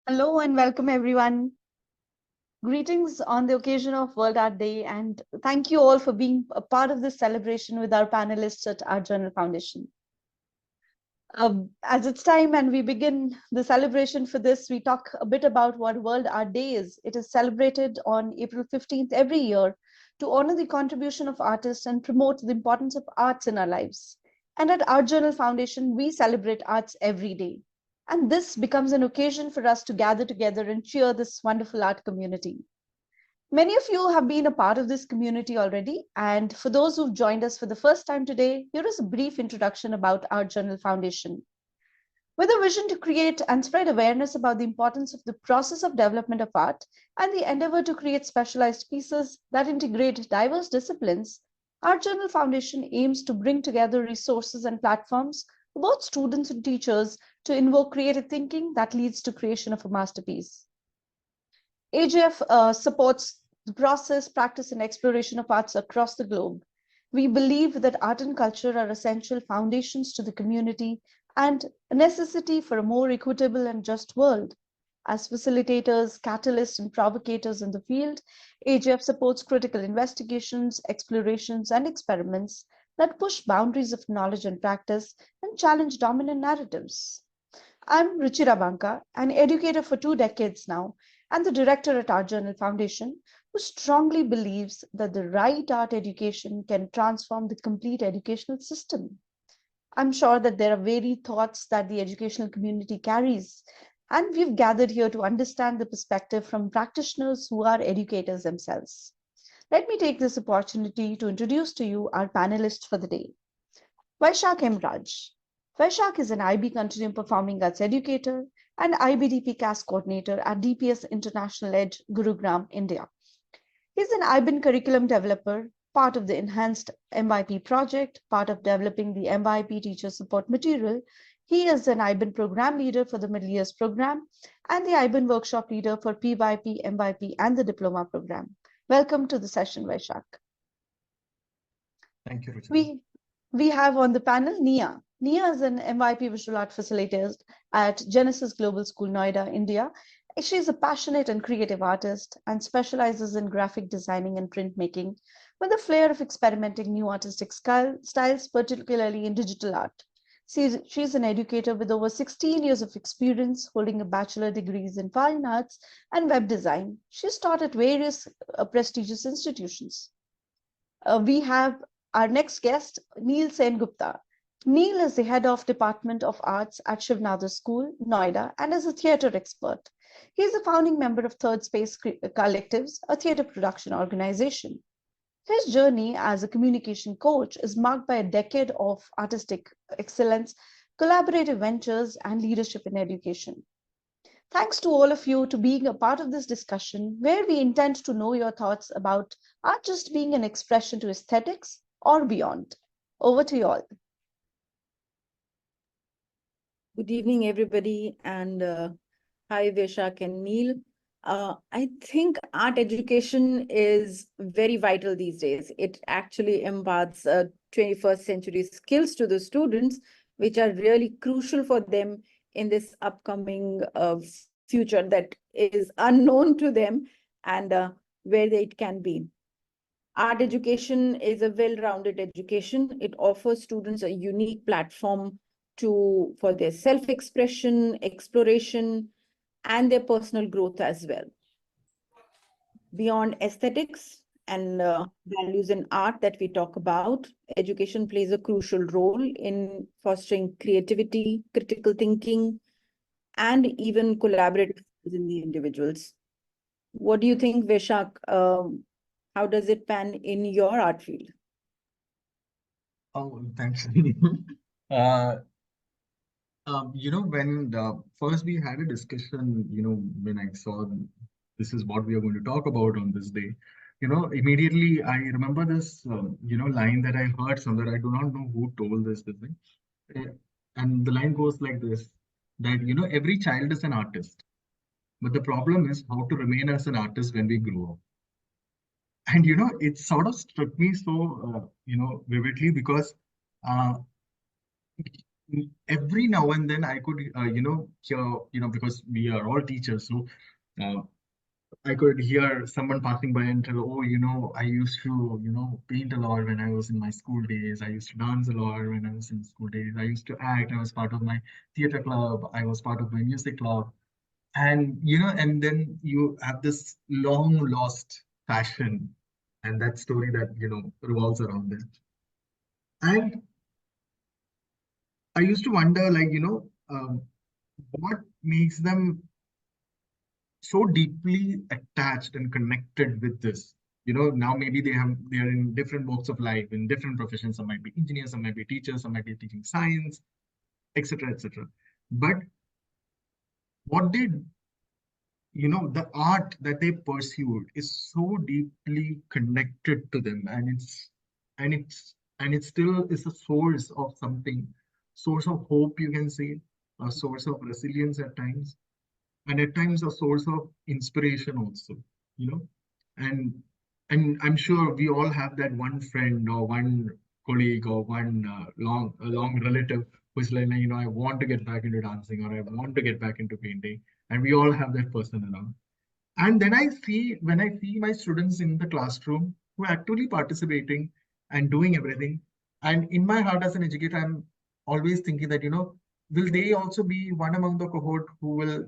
Hello and welcome everyone. Greetings on the occasion of World Art Day, and thank you all for being a part of this celebration with our panelists at Art Journal Foundation. As it's time and we begin the celebration for this, we talk a bit about what World Art Day is. It is celebrated on April 15th every year to honor the contribution of artists and promote the importance of arts in our lives. And at Art Journal Foundation, we celebrate arts every day. And this becomes an occasion for us to gather together and cheer this wonderful art community. Many of you have been a part of this community already, and for those who've joined us for the first time today, here is a brief introduction about Art Journal Foundation. With a vision to create and spread awareness about the importance of the process of development of art and the endeavor to create specialized pieces that integrate diverse disciplines, Art Journal Foundation aims to bring together resources and platforms for both students and teachers to invoke creative thinking that leads to creation of a masterpiece. AGF supports the process, practice, and exploration of arts across the globe. We believe that art and culture are essential foundations to the community and a necessity for a more equitable and just world. As facilitators, catalysts, and provocators in the field, AGF supports critical investigations, explorations, and experiments that push boundaries of knowledge and practice and challenge dominant narratives. I'm Ruchira Banka, an educator for 2 decades now, and the director at Art Journal Foundation, who strongly believes that the right art education can transform the complete educational system. I'm sure that there are varied thoughts that the educational community carries, and we've gathered here to understand the perspective from practitioners who are educators themselves. Let me take this opportunity to introduce to you our panelists for the day. Vaishak M. Raj. Vaishak is an IB Continuing Performing Arts educator and IBDP CAS coordinator at DPS International Edge, Gurugram, India. He's an IBIN curriculum developer, part of the enhanced MYP project, part of developing the MYP teacher support material. He is an IBIN program leader for the Middle Years program and the IBIN workshop leader for PYP, MYP, and the diploma program. Welcome to the session, Vaishak. Thank you, Ruchira. We have on the panel Nia. Nia is an MYP visual art facilitator at Genesis Global School, Noida, India. She is a passionate and creative artist and specializes in graphic designing and printmaking with a flair of experimenting new artistic styles, particularly in digital art. She's an educator with over 16 years of experience, holding a bachelor degrees in fine arts and web design. She's taught at various prestigious institutions. We have our next guest, Neil Sengupta. Neil is the head of Department of Arts at Shivnadar School, Noida, and is a theatre expert. He is a founding member of Third Space Collectives, a theatre production organization. His journey as a communication coach is marked by a decade of artistic excellence, collaborative ventures, and leadership in education. Thanks to all of you to being a part of this discussion, where we intend to know your thoughts about art just being an expression to aesthetics or beyond. Over to you all. Good evening, everybody, and hi, Vaishak and Neil. I think art education is very vital these days. It actually imparts 21st century skills to the students, which are really crucial for them in this upcoming future that is unknown to them and where it can be. Art education is a well-rounded education. It offers students a unique platform for their self-expression, exploration, and their personal growth as well. Beyond aesthetics and values in art that we talk about, education plays a crucial role in fostering creativity, critical thinking, and even collaborative in the individuals. What do you think, Vaishak? How does it pan in your art field? Oh, thanks. When first we had a discussion, when I saw this is what we are going to talk about on this day, immediately I remember this, line that I heard somewhere. I do not know who told this thing. Uh, And the line goes like this, that, every child is an artist, but the problem is how to remain as an artist when we grow up. And, it sort of struck me so, vividly because uh, every now and then I could, hear, because we are all teachers, so uh, I could hear someone passing by and tell, oh, I used to, paint a lot when I was in my school days. I used to dance a lot when I was in school days. I used to act. I was part of my theater club. I was part of my music club. And then you have this long lost passion and that story that, revolves around it. And I used to wonder, like, what makes them so deeply attached and connected with this. Now maybe they are in different walks of life, in different professions. Some might be engineers, some might be teachers, some might be teaching science, etc., etc. But what they, the art that they pursued is so deeply connected to them, and it still is a source of something, source of hope, you can say, a source of resilience at times, and at times a source of inspiration also, you know and I'm sure we all have that one friend or one colleague or one long relative who's like, I want to get back into dancing, or I want to get back into painting, and we all have that person around. And then when I see my students in the classroom who are actively participating and doing everything, and in my heart as an educator, I'm always thinking that, will they also be one among the cohort who will,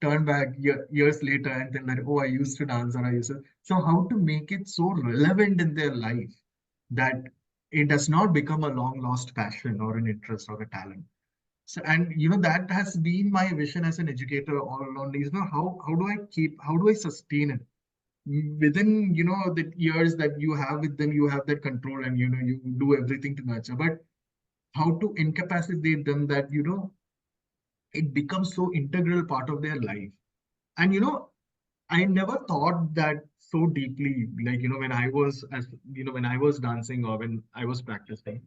turn back years later and tell that, oh, I used to dance, or I used to. So how to make it so relevant in their life that it does not become a long lost passion or an interest or a talent. So, and that has been my vision as an educator all along. How do I sustain it within, the years that you have with them? You have that control, and you do everything to nurture. But how to incapacitate them that it becomes so integral part of their life? And I never thought that so deeply, like when I was when I was dancing or when I was practicing.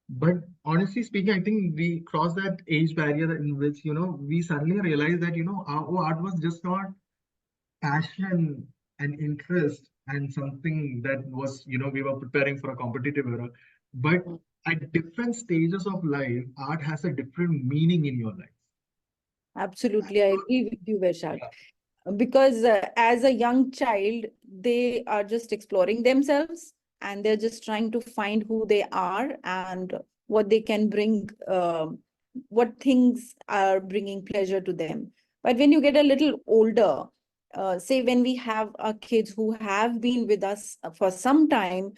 But honestly speaking, I think we crossed that age barrier in which, we suddenly realized that, our art was just not passion and interest and something that was, we were preparing for a competitive era. But at different stages of life, art has a different meaning in your life. Absolutely, I agree with you, Vaishak. Because as a young child, they are just exploring themselves, and they're just trying to find who they are and what they can bring, what things are bringing pleasure to them. But when you get a little older, say when we have our kids who have been with us for some time,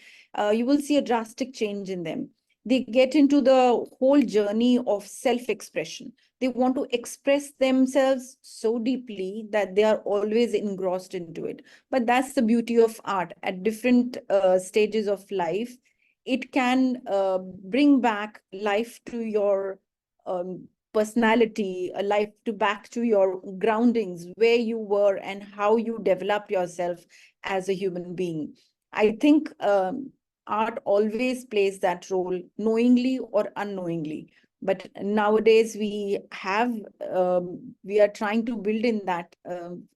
you will see a drastic change in them. They get into the whole journey of self-expression. They want to express themselves so deeply that they are always engrossed into it. But that's the beauty of art. At different stages of life, it can bring back life to your personality, a life to back to your groundings, where you were and how you developed yourself as a human being. I think art always plays that role, knowingly or unknowingly. But nowadays we are trying to build in that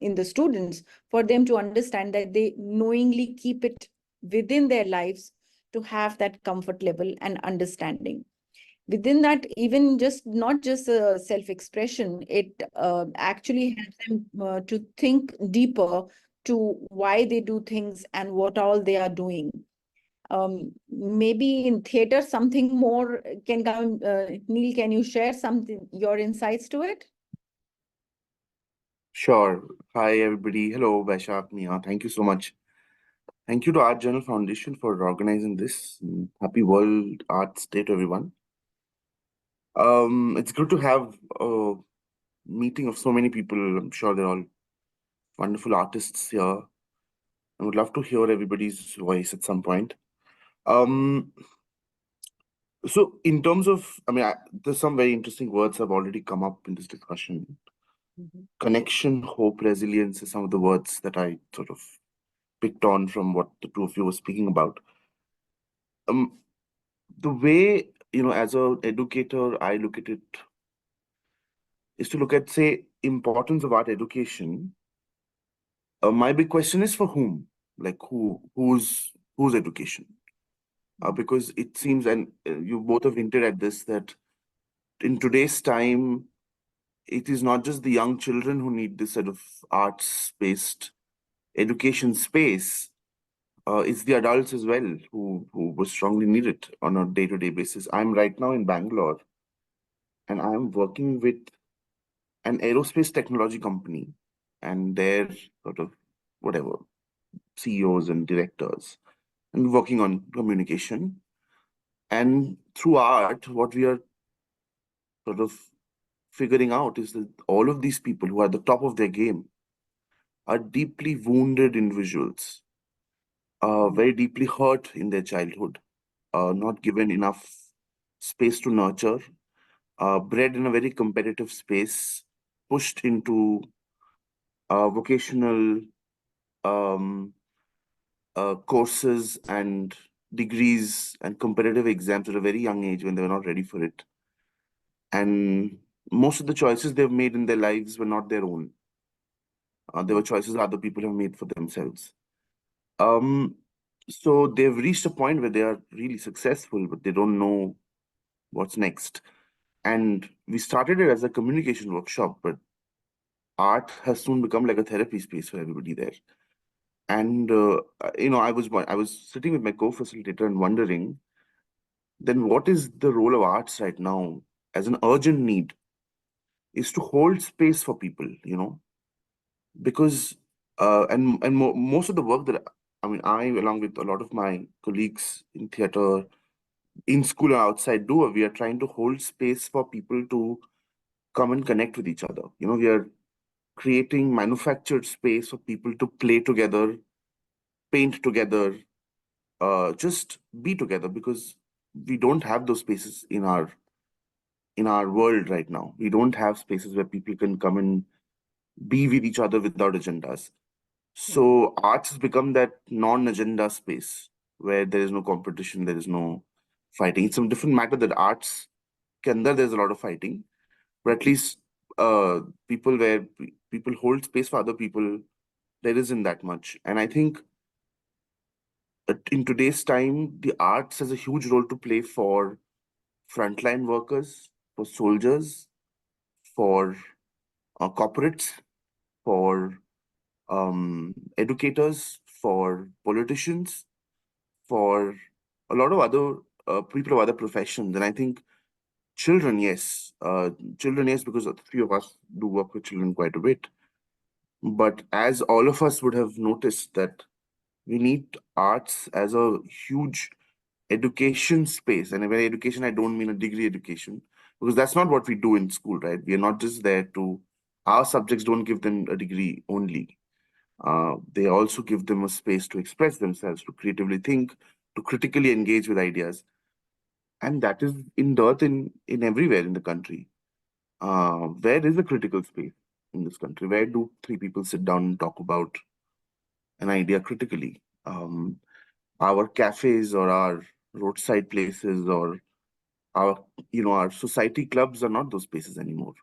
in the students, for them to understand that they knowingly keep it within their lives, to have that comfort level and understanding. Within that, even just not just self-expression, it actually helps them to think deeper to why they do things and what all they are doing. Maybe in theater, something more can come. Neil, can you share something, your insights to it? Sure. Hi, everybody. Hello, Vaishak, Mia. Thank you so much. Thank you to Art Journal Foundation for organizing this. Happy World Arts Day to everyone. It's good to have a meeting of so many people. I'm sure they're all wonderful artists here. I would love to hear everybody's voice at some point. So in terms of, there's some very interesting words have already come up in this discussion. Connection, hope, resilience is some of the words that I sort of picked on from what the two of you were speaking about. The way, as an educator, I look at it is to look at, say, importance of art education. My big question is for whom? Like whose education? Because it seems, and you both have hinted at this, that in today's time, it is not just the young children who need this sort of arts-based education space. It's the adults as well who would strongly need it on a day-to-day basis. I'm right now in Bangalore, and I'm working with an aerospace technology company, and their sort of whatever CEOs and directors, and working on communication. And through art, what we are sort of figuring out is that all of these people who are at the top of their game are deeply wounded individuals, very deeply hurt in their childhood, not given enough space to nurture, bred in a very competitive space, pushed into vocational courses and degrees and competitive exams at a very young age when they were not ready for it. And most of the choices they've made in their lives were not their own. They were choices other people have made for themselves. So they've reached a point where they are really successful, but they don't know what's next. And we started it as a communication workshop, but art has soon become like a therapy space for everybody there. And I was sitting with my co-facilitator and wondering, then what is the role of arts right now as an urgent need is to hold space for people, because most of the work that I along with a lot of my colleagues in theater, in school or outside we are trying to hold space for people to come and connect with each other. We are creating manufactured space for people to play together, paint together, just be together, because we don't have those spaces in our world right now. We don't have spaces where people can come and be with each other without agendas. So arts has become that non-agenda space where there is no competition, there is no fighting. It's a different matter that arts there's a lot of fighting, but at least people where people hold space for other people, there isn't that much. And I think in today's time, the arts has a huge role to play for frontline workers, for soldiers, for corporates, for educators, for politicians, for a lot of other people of other professions. And I think children, yes, because the three of us do work with children quite a bit. But as all of us would have noticed that we need arts as a huge education space. And by education, I don't mean a degree education, because that's not what we do in school, right? We are not just there our subjects don't give them a degree only. They also give them a space to express themselves, to creatively think, to critically engage with ideas. And that is in dearth in everywhere in the country. Where is a critical space in this country? Where do three people sit down and talk about an idea critically? Our cafes or our roadside places or our society clubs are not those spaces anymore.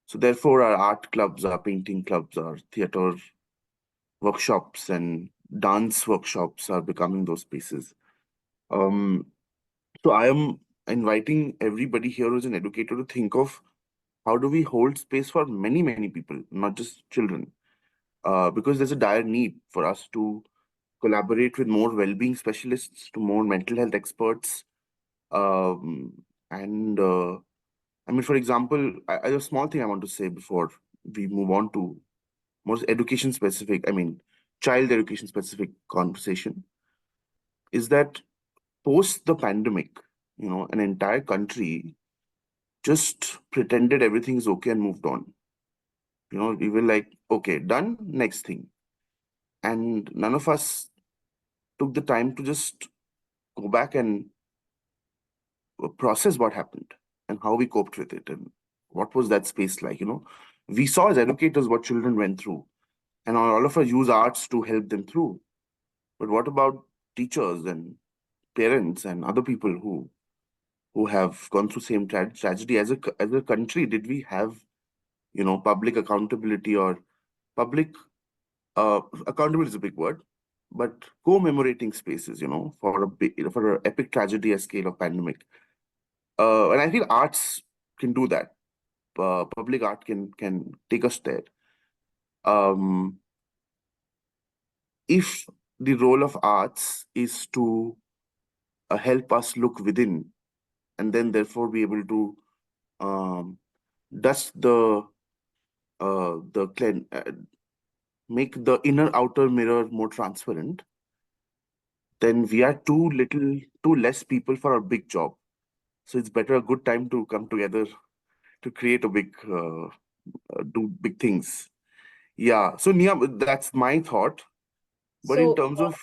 So therefore, our art clubs, our painting clubs, our theater workshops and dance workshops are becoming those spaces. So I am inviting everybody here who's an educator to think of how do we hold space for many, many people, not just children, because there's a dire need for us to collaborate with more well-being specialists, to more mental health experts. For example, I have a small thing I want to say before we move on to more education specific, child education specific conversation, is that post the pandemic, an entire country just pretended everything is okay and moved on. We were like, okay, done, next thing. And none of us took the time to just go back and process what happened and how we coped with it and what was that space like. We saw as educators what children went through, and all of us use arts to help them through. But what about teachers and parents and other people who have gone through same tragedy? As a country, did we have public accountability or public accountability is a big word, but commemorating spaces for an epic tragedy at scale of pandemic? And I feel arts can do that. Public art can take us there. If the role of arts is to help us look within, and then therefore be able to dust make the inner outer mirror more transparent, then we are too less people for our big job. So it's better a good time to come together to create a big do big things. Yeah. So Nia, that's my thought. But in So, terms of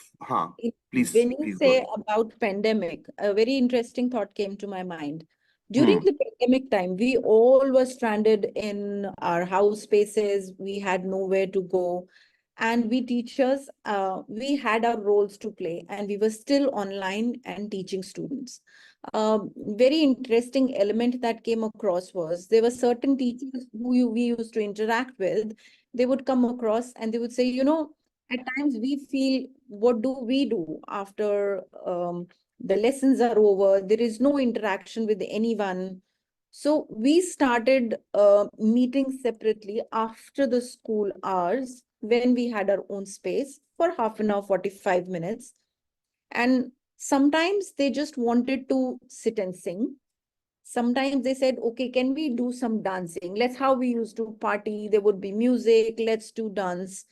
please when you go say ahead. about pandemic, a very interesting thought came to my mind. During Hmm. the pandemic time, we all were stranded in our house spaces. We had nowhere to go. And we teachers, we had our roles to play, and we were still online and teaching students. Very interesting element that came across was there were certain teachers we used to interact with. They would come across and they would say, at times we feel, what do we do after the lessons are over? There is no interaction with anyone. So we started meeting separately after the school hours when we had our own space for half an hour, 45 minutes. And sometimes they just wanted to sit and sing. Sometimes they said, okay, can we do some dancing? Let's how we used to party. There would be music. Let's do dance.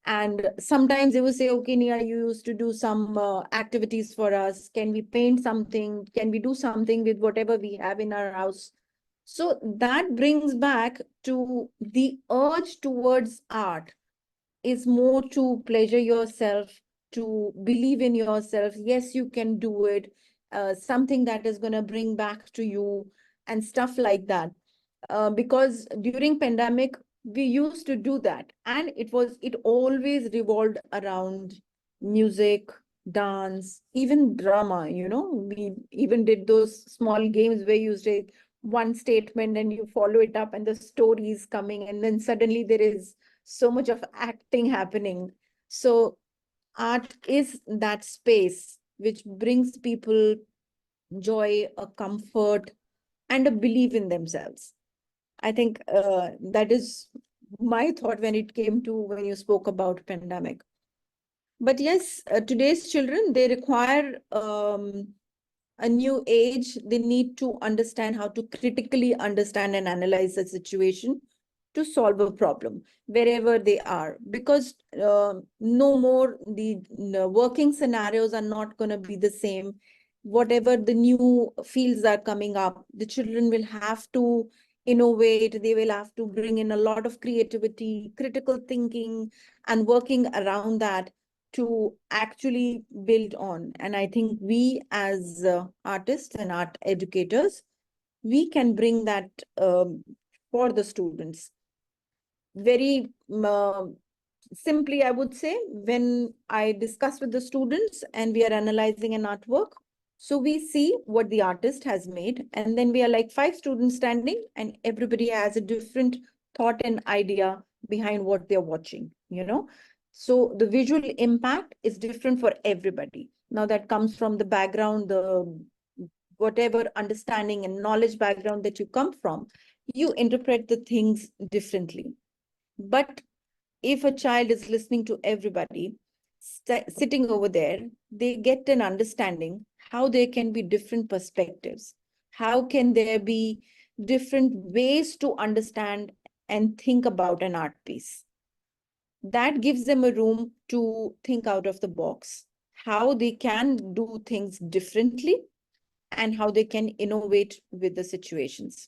And sometimes they would say, okay, Nia, you used to do some activities for us. Can we paint something? Can we do something with whatever we have in our house? So that brings back to the urge towards art is more to pleasure yourself, to believe in yourself. Yes, you can do it. Something that is going to bring back to you and stuff like that. Because during pandemic, we used to do that. And it always revolved around music, dance, even drama, We even did those small games where you say one statement and you follow it up and the story is coming and then suddenly there is so much of acting happening. So art is that space which brings people joy, a comfort, and a belief in themselves. I think that is my thought when it came to when you spoke about pandemic. But yes, today's children, they require a new age. They need to understand how to critically understand and analyze a situation to solve a problem wherever they are, because no more the working scenarios are not going to be the same. Whatever the new fields are coming up, the children will have to innovate. They will have to bring in a lot of creativity, critical thinking, and working around that to actually build on. And I think we as artists and art educators, we can bring that for the students. Very simply, I would say, when I discuss with the students and we are analyzing an artwork, so we see what the artist has made, and then we are like 5 students standing, and everybody has a different thought and idea behind what they're watching, So the visual impact is different for everybody. Now that comes from the background, the whatever understanding and knowledge background that you come from, you interpret the things differently. But if a child is listening to everybody sitting over there, they get an understanding how there can be different perspectives. How can there be different ways to understand and think about an art piece? That gives them a room to think out of the box, how they can do things differently and how they can innovate with the situations.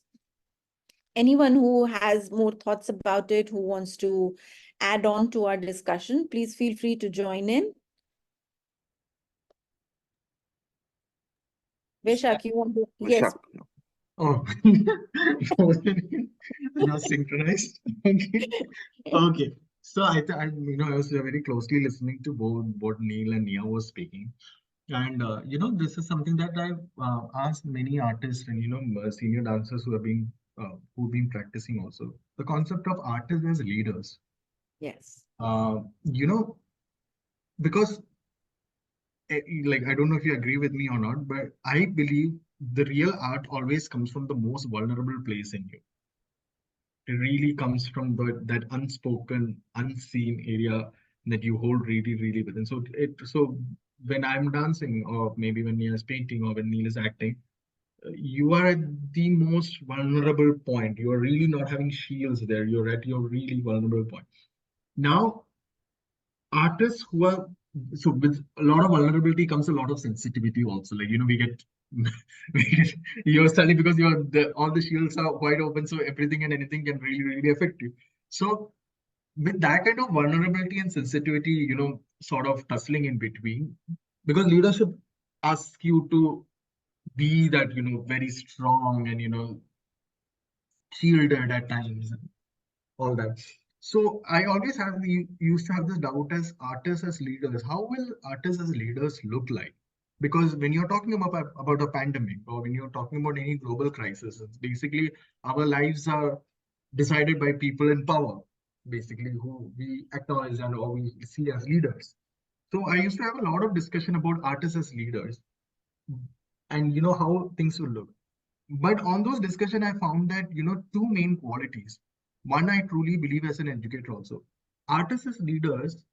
Anyone who has more thoughts about it, who wants to add on to our discussion, please feel free to join in. Vishak, you want to? Yes. Oh, not synchronized. Okay. Okay. So I was very closely listening to both what Neil and Nia was speaking. And this is something that I've asked many artists and senior dancers who've been practicing also. The concept of artists as leaders. Yes. Uh, you know, because like I don't know if you agree with me or not, but I believe the real art always comes from the most vulnerable place in you. It really comes from that unspoken, unseen area that you hold really, really within. So when I'm dancing, or maybe when Neil is painting, or when Neil is acting, you are at the most vulnerable point. You are really not having shields there. You're at your really vulnerable point. Now, artists who are, so with a lot of vulnerability comes a lot of sensitivity also. Like, we get, you're suddenly, because all the shields are wide open, so everything and anything can really, really affect you. So with that kind of vulnerability and sensitivity, sort of tussling in between, because leadership asks you to be that, very strong and, shielded at times, and all that. So I always used to have this doubt as artists as leaders. How will artists as leaders look like? Because when you're talking about a pandemic, or when you're talking about any global crisis, it's basically our lives are decided by people in power, basically, who we acknowledge and or we see as leaders. So I used to have a lot of discussion about artists as leaders, and how things will look. But on those discussion, I found that two main qualities. One, I truly believe as an educator also, artists as leaders,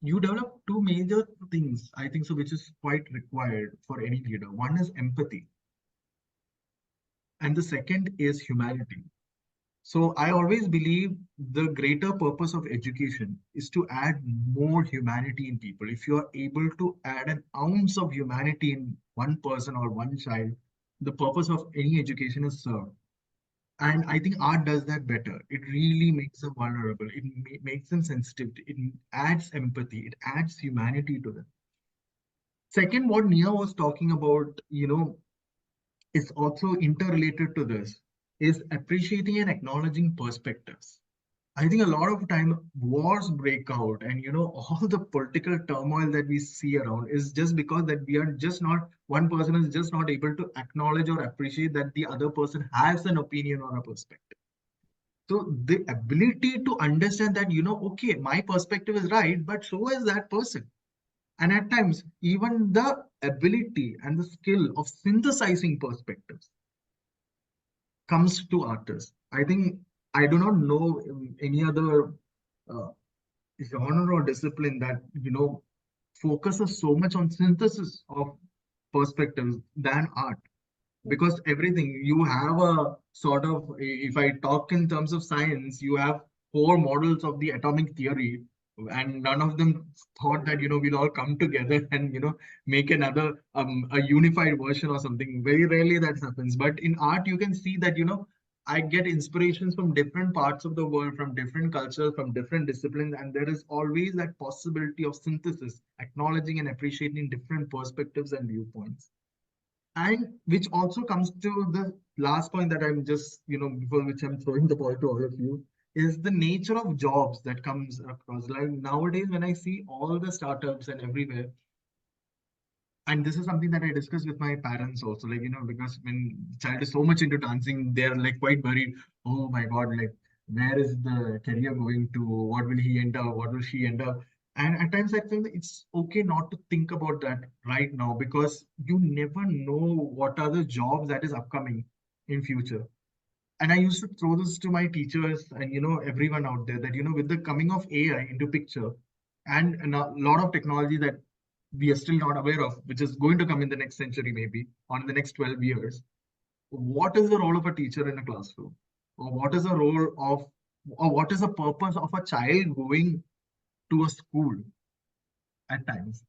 you develop two major things, I think so, which is quite required for any leader. One is empathy, and the second is humanity. So I always believe the greater purpose of education is to add more humanity in people. If you are able to add an ounce of humanity in one person or one child, the purpose of any education is served. And I think art does that better. It really makes them vulnerable. It makes them sensitive. It adds empathy. It adds humanity to them. Second, what Nia was talking about, is also interrelated to this, is appreciating and acknowledging perspectives. I think a lot of time wars break out, and all the political turmoil that we see around is just because that we are just not, one person is just not able to acknowledge or appreciate that the other person has an opinion or a perspective. So the ability to understand that, okay, my perspective is right, but so is that person. And at times, even the ability and the skill of synthesizing perspectives comes to artists. I think I do not know any other uh, genre or discipline that focuses so much on synthesis of perspectives than art. Because everything you have a sort of, if I talk in terms of science, you have four models of the atomic theory, and none of them thought that we'll all come together and make another a unified version or something. Very rarely that happens, but in art you can see that I get inspirations from different parts of the world, from different cultures, from different disciplines, and there is always that possibility of synthesis, acknowledging and appreciating different perspectives and viewpoints. And which also comes to the last point that I'm just, before which I'm throwing the ball to all of you, is the nature of jobs that comes across. Like nowadays, when I see all the startups and everywhere, and this is something that I discussed with my parents also, like, because when the child is so much into dancing, they're like quite worried. Oh my God, like, where is the career going to? What will he end up? What will she end up? And at times I think it's okay not to think about that right now, because you never know what are the jobs that is upcoming in future. And I used to throw this to my teachers and everyone out there that with the coming of AI into picture, and a lot of technology that we are still not aware of, which is going to come in the next century, maybe, or in the next 12 years, what is the role of a teacher in a classroom? Or what is the role of, or what is the purpose of a child going to a school at times?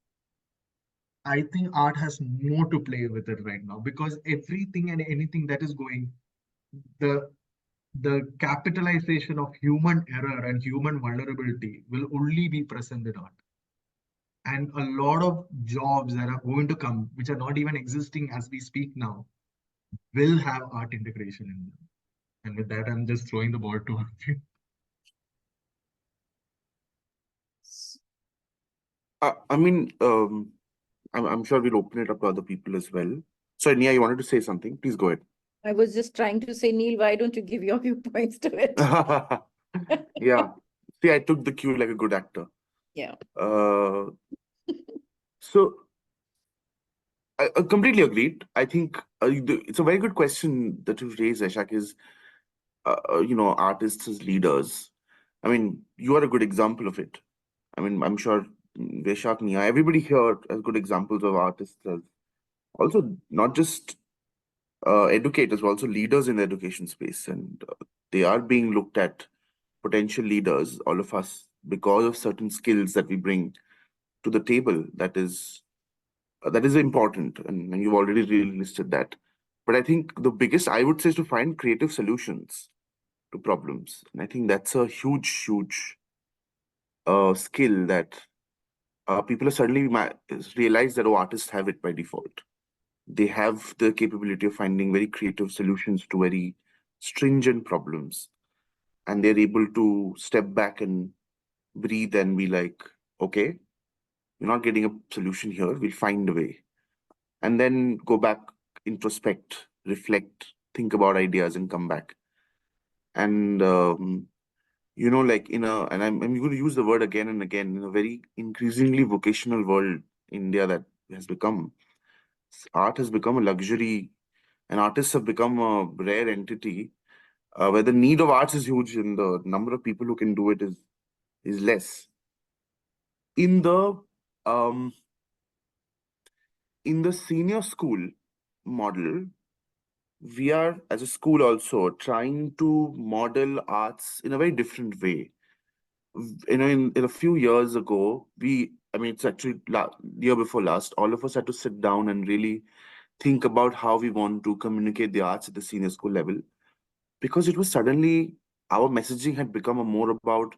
I think art has more to play with it right now, because everything and anything that is going, the the capitalization of human error and human vulnerability will only be present in art. And a lot of jobs that are going to come, which are not even existing as we speak now, will have art integration in them. And with that, I'm just throwing the ball to you. I mean, I'm sure we'll open it up to other people as well. So, Nia, you wanted to say something? Please go ahead. I was just trying to say, Neil, why don't you give your viewpoints to it? Yeah. See, I took the cue like a good actor. Yeah. So I completely agreed. I think it's a very good question that you raised, Aishak, is, artists as leaders. I mean, you are a good example of it. I mean, I'm sure Veshak, Nia, everybody here has good examples of artists as also not just educators, but also leaders in the education space. And they are being looked at, potential leaders, all of us, because of certain skills that we bring to the table. That is important, and you've already really listed that. But I think the biggest, I would say, is to find creative solutions to problems. And I think that's a huge skill that people have suddenly realized that, oh, artists have it by default. They have the capability of finding very creative solutions to very stringent problems. And they're able to step back and breathe and be like, okay, we're not getting a solution here, we'll find a way. And then go back, introspect, reflect, think about ideas, and come back. And like and I'm going to use the word again and again, in a very increasingly vocational world, India, that has become, art has become a luxury, and artists have become a rare entity, where the need of arts is huge and the number of people who can do it is less. In the senior school model, we are, as a school, also trying to model arts in a very different way. In a few years ago, it's actually year before last, all of us had to sit down and really think about how we want to communicate the arts at the senior school level, because it was suddenly, our messaging had become more about,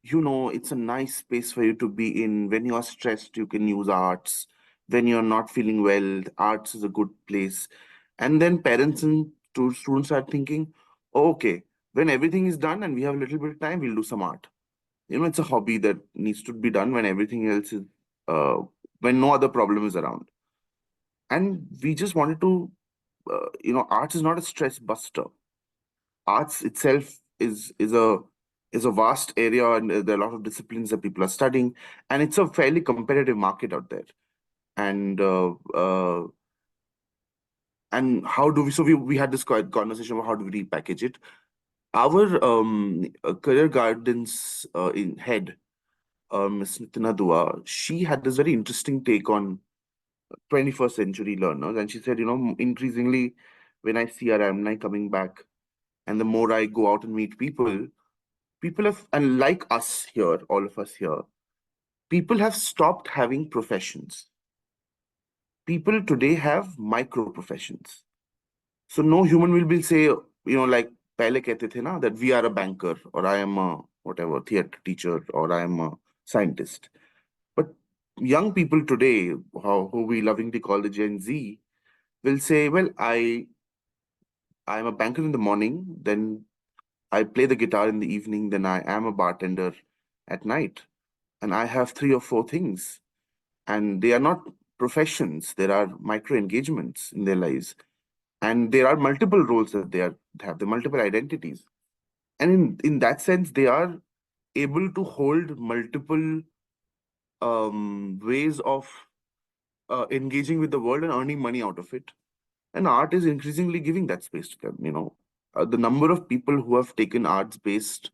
it's a nice space for you to be in. When you're stressed, you can use arts. When you're not feeling well, arts is a good place. And then parents and students are thinking, oh, okay, when everything is done and we have a little bit of time, we'll do some art. It's a hobby that needs to be done when everything else is, when no other problem is around. And we just wanted to, arts is not a stress buster. Arts itself is a vast area, and there are a lot of disciplines that people are studying, and it's a fairly competitive market out there. And how do we? So we had this conversation about how do we repackage it. Our career guidance in head, Ms. Nitina Dua, she had this very interesting take on 21st century learners, and she said, increasingly when I see our alumni coming back, and the more I go out and meet people have, and like us here, all of us here, people have stopped having professions. People today have micro professions. So no human will be say, like pehle kehte the na, that we are a banker, or I am a whatever theater teacher, or I am a scientist. But young people today, who we lovingly call the Gen Z, will say, well, I am a banker in the morning, then I play the guitar in the evening, then I am a bartender at night. And I have 3 or 4 things. And they are not professions, there are micro engagements in their lives. And there are multiple roles that they have, the multiple identities. And in that sense, they are able to hold multiple ways of engaging with the world and earning money out of it. And art is increasingly giving that space to them. The number of people who have taken arts-based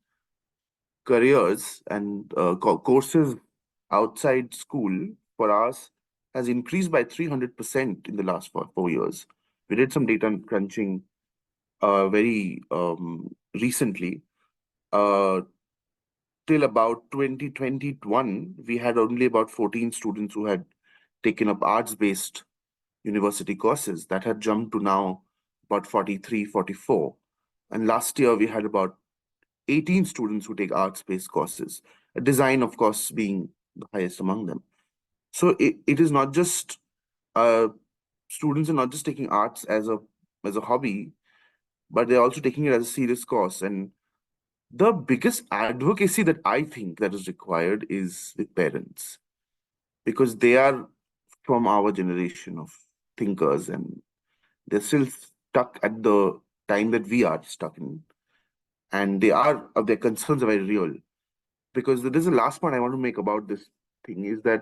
careers and courses outside school for us has increased by 300% in the last 4 years. We did some data crunching very recently. Till about 2021, we had only about 14 students who had taken up arts-based university courses. That had jumped to now about 43, 44. And last year, we had about 18 students who take arts-based courses, design, of course, being the highest among them. So it is not just, students are not just taking arts as a hobby, but they're also taking it as a serious course. And the biggest advocacy that I think that is required is with parents, because they are from our generation of thinkers, and they're still stuck at the time that we are stuck in. And their concerns are very real. Because this is the last point I want to make about this thing, is that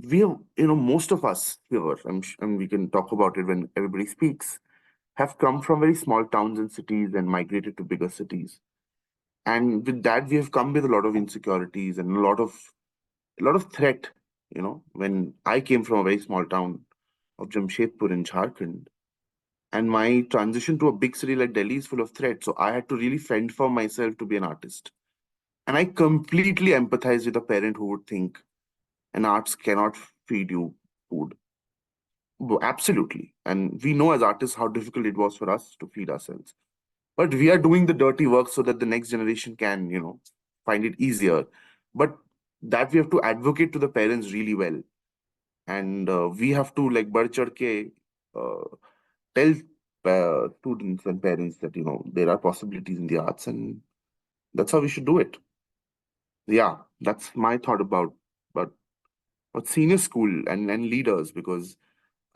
we have, most of us here, and we can talk about it when everybody speaks, have come from very small towns and cities and migrated to bigger cities. And with that, we have come with a lot of insecurities and a lot of threat. When I came from a very small town of Jamshedpur in Jharkhand, and my transition to a big city like Delhi is full of threats. So I had to really fend for myself to be an artist. And I completely empathize with a parent who would think an arts cannot feed you food. Absolutely. And we know as artists how difficult it was for us to feed ourselves. But we are doing the dirty work so that the next generation can, find it easier. But that we have to advocate to the parents really well. And we have to, like, बढ़ चढ़ के, tell students and parents that, there are possibilities in the arts, and that's how we should do it. Yeah, that's my thought about senior school and leaders, because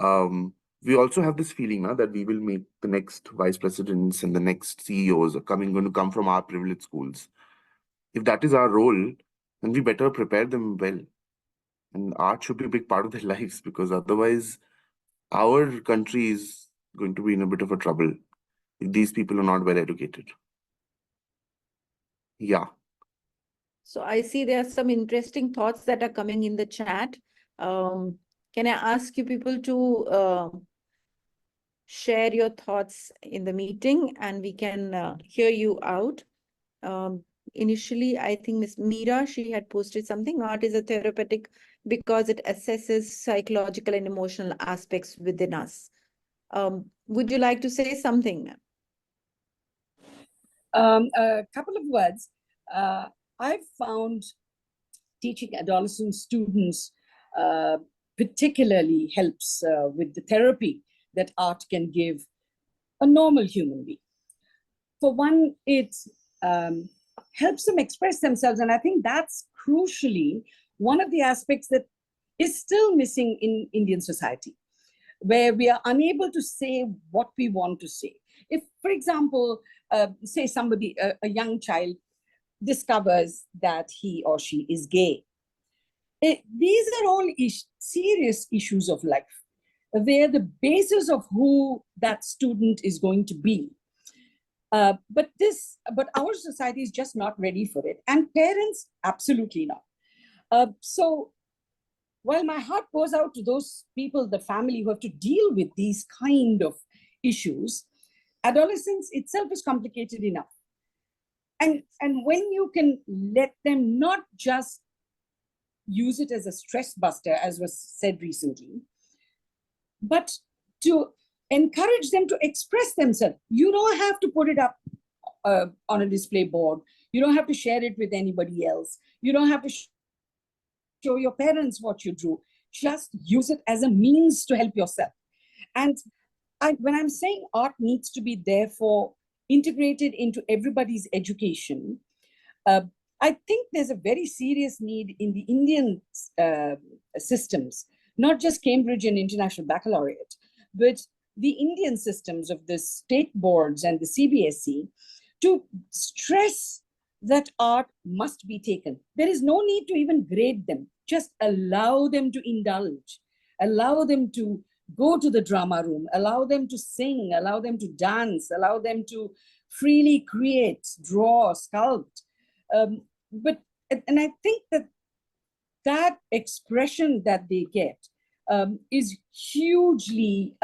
we also have this feeling now that we will make the next vice presidents and the next CEOs are going to come from our privileged schools. If that is our role, then we better prepare them well. And art should be a big part of their lives, because otherwise our country is going to be in a bit of a trouble if these people are not well educated. Yeah. So I see there are some interesting thoughts that are coming in the chat. Can I ask you people to share your thoughts in the meeting, and we can hear you out? Initially, I think Ms. Meera, she had posted something. Art is a therapeutic because it assesses psychological and emotional aspects within us. Would you like to say something? A couple of words. I've found teaching adolescent students particularly helps with the therapy that art can give a normal human being. For one, it helps them express themselves. And I think that's crucially one of the aspects that is still missing in Indian society, where we are unable to say what we want to say. If, for example, say somebody, a young child discovers that he or she is gay, these are all serious issues of life. They're the basis of who that student is going to be. But our society is just not ready for it. And parents, absolutely not. So while my heart goes out to those people, the family who have to deal with these kind of issues, adolescence itself is complicated enough. And when you can let them not just use it as a stress buster, as was said recently, but to encourage them to express themselves. You don't have to put it up on a display board. You don't have to share it with anybody else. You don't have to show your parents what you drew. Just use it as a means to help yourself. And when I'm saying art needs to be therefore integrated into everybody's education, I think there's a very serious need in the Indian systems, not just Cambridge and International Baccalaureate, but the Indian systems of the state boards and the CBSE, to stress that art must be taken. There is no need to even grade them. Just allow them to indulge, allow them to go to the drama room, allow them to sing, allow them to dance, allow them to freely create, draw, sculpt. And I think that expression that they get is hugely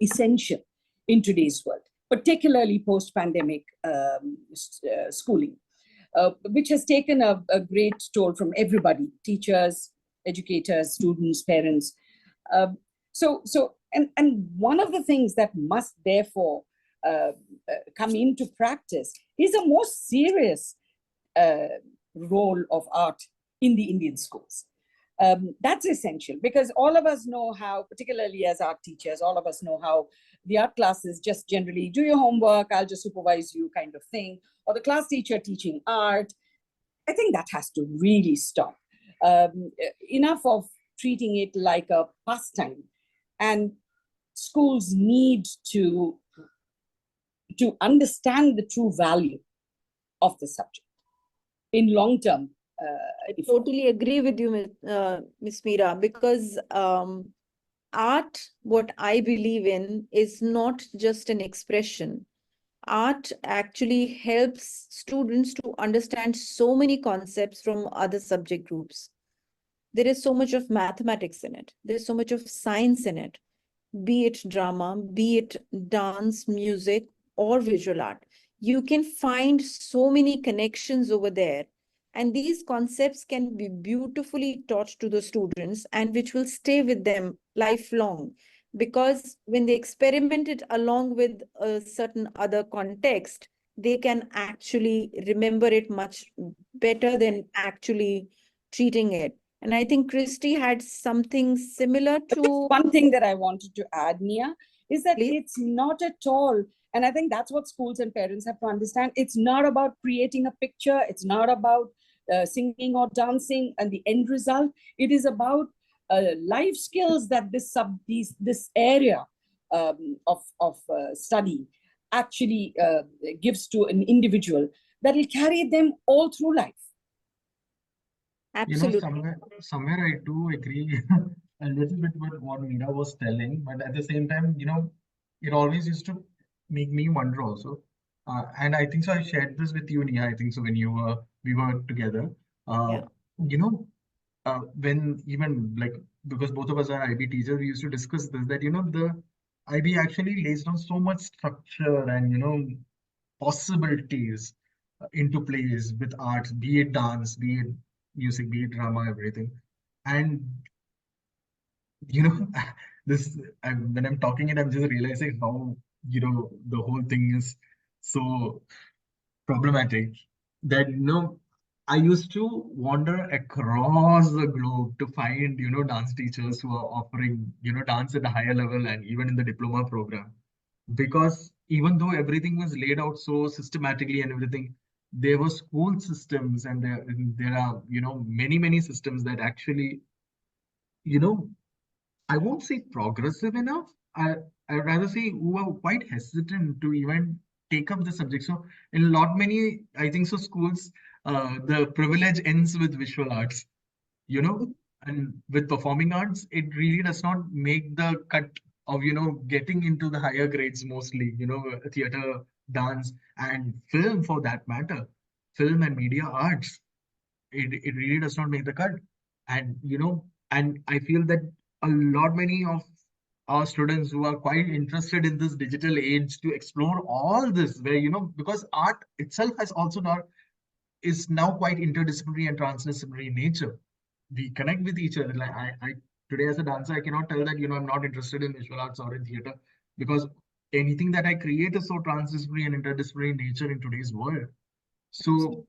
essential in today's world, particularly post-pandemic schooling, which has taken a great toll from everybody: teachers, educators, students, parents. And one of the things that must therefore come into practice is a more serious role of art in the Indian schools. That's essential, because all of us know how, particularly as art teachers, all of us know how the art classes just generally do your homework, I'll just supervise you kind of thing, or the class teacher teaching art. I think that has to really stop. Enough of treating it like a pastime, and schools need to understand the true value of the subject in long-term I totally agree with you, Miss Meera, because art, what I believe in, is not just an expression. Art actually helps students to understand so many concepts from other subject groups. There is so much of mathematics in it. There's so much of science in it, be it drama, be it dance, music, or visual art. You can find so many connections over there. And these concepts can be beautifully taught to the students and which will stay with them lifelong. Because when they experiment it along with a certain other context, they can actually remember it much better than actually treating it. And I think Christy had something similar to. One thing that I wanted to add, Nia, is that Please. it's not at all, and I think that's what schools and parents have to understand. It's not about creating a picture. It's not about singing or dancing and the end result. It is about life skills that this area of study actually gives to an individual that will carry them all through life. You know, Absolutely. somewhere I do agree a little bit with what Meera was telling, but at the same time, it always used to make me wonder also. And I think so I shared this with you, Nia. I think so when we were together. Uh, Yeah. you know, when even like because both of us are IB teachers, we used to discuss this that the IB actually lays down so much structure and possibilities into plays with arts, be it dance, be it music, be it drama, everything. And you know, when I'm talking it, I'm just realizing how the whole thing is so problematic that I used to wander across the globe to find dance teachers who are offering dance at a higher level and even in the diploma program, because even though everything was laid out so systematically and everything, there were school systems and there are many systems that actually you know I won't say progressive enough. I rather say who are quite hesitant to even take up the subject. So in a lot many, I think so schools, the privilege ends with visual arts, and with performing arts, it really does not make the cut of getting into the higher grades mostly. Theater, dance, and film for that matter, film and media arts. It really does not make the cut, and and I feel that a lot many of our students who are quite interested in this digital age to explore all this, where because art itself has also not is now quite interdisciplinary and transdisciplinary in nature. We connect with each other. Like I today as a dancer, I cannot tell that I'm not interested in visual arts or in theater, because anything that I create is so transdisciplinary and interdisciplinary in nature in today's world. So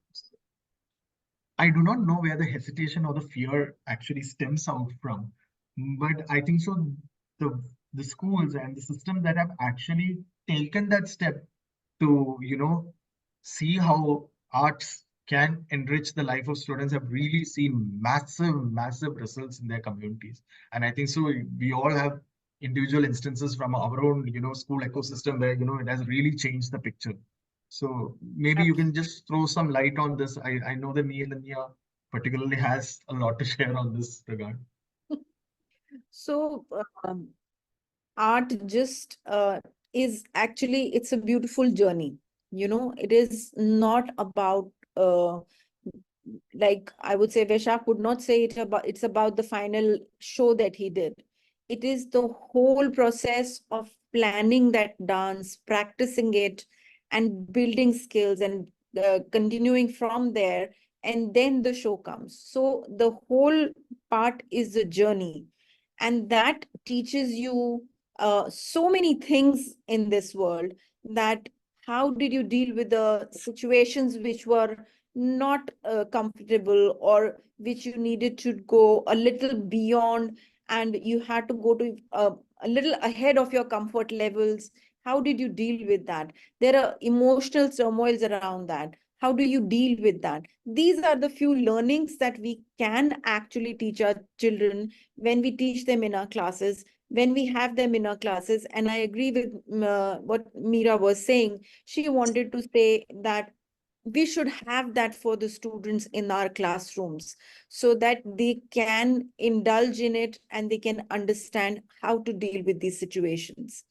I do not know where the hesitation or the fear actually stems out from, but I think so. The the schools and the systems that have actually taken that step to see how arts can enrich the life of students have really seen massive results in their communities. And I think so we all have individual instances from our own school ecosystem where it has really changed the picture. So maybe you can just throw some light on this. I know that me and Ania particularly has a lot to share on this regard. So art just is actually, it's a beautiful journey. It is not about like I would say Veshak would not say it's about the final show that he did. It is the whole process of planning that dance, practicing it, and building skills and continuing from there. And then the show comes. So the whole part is a journey. And that teaches you so many things in this world, that how did you deal with the situations which were not comfortable, or which you needed to go a little beyond, and you had to go to a little ahead of your comfort levels. How did you deal with that? There are emotional turmoils around that. How do you deal with that? These are the few learnings that we can actually teach our children when we teach them in our classes, when we have them in our classes. And I agree with what Meera was saying. She wanted to say that we should have that for the students in our classrooms so that they can indulge in it and they can understand how to deal with these situations.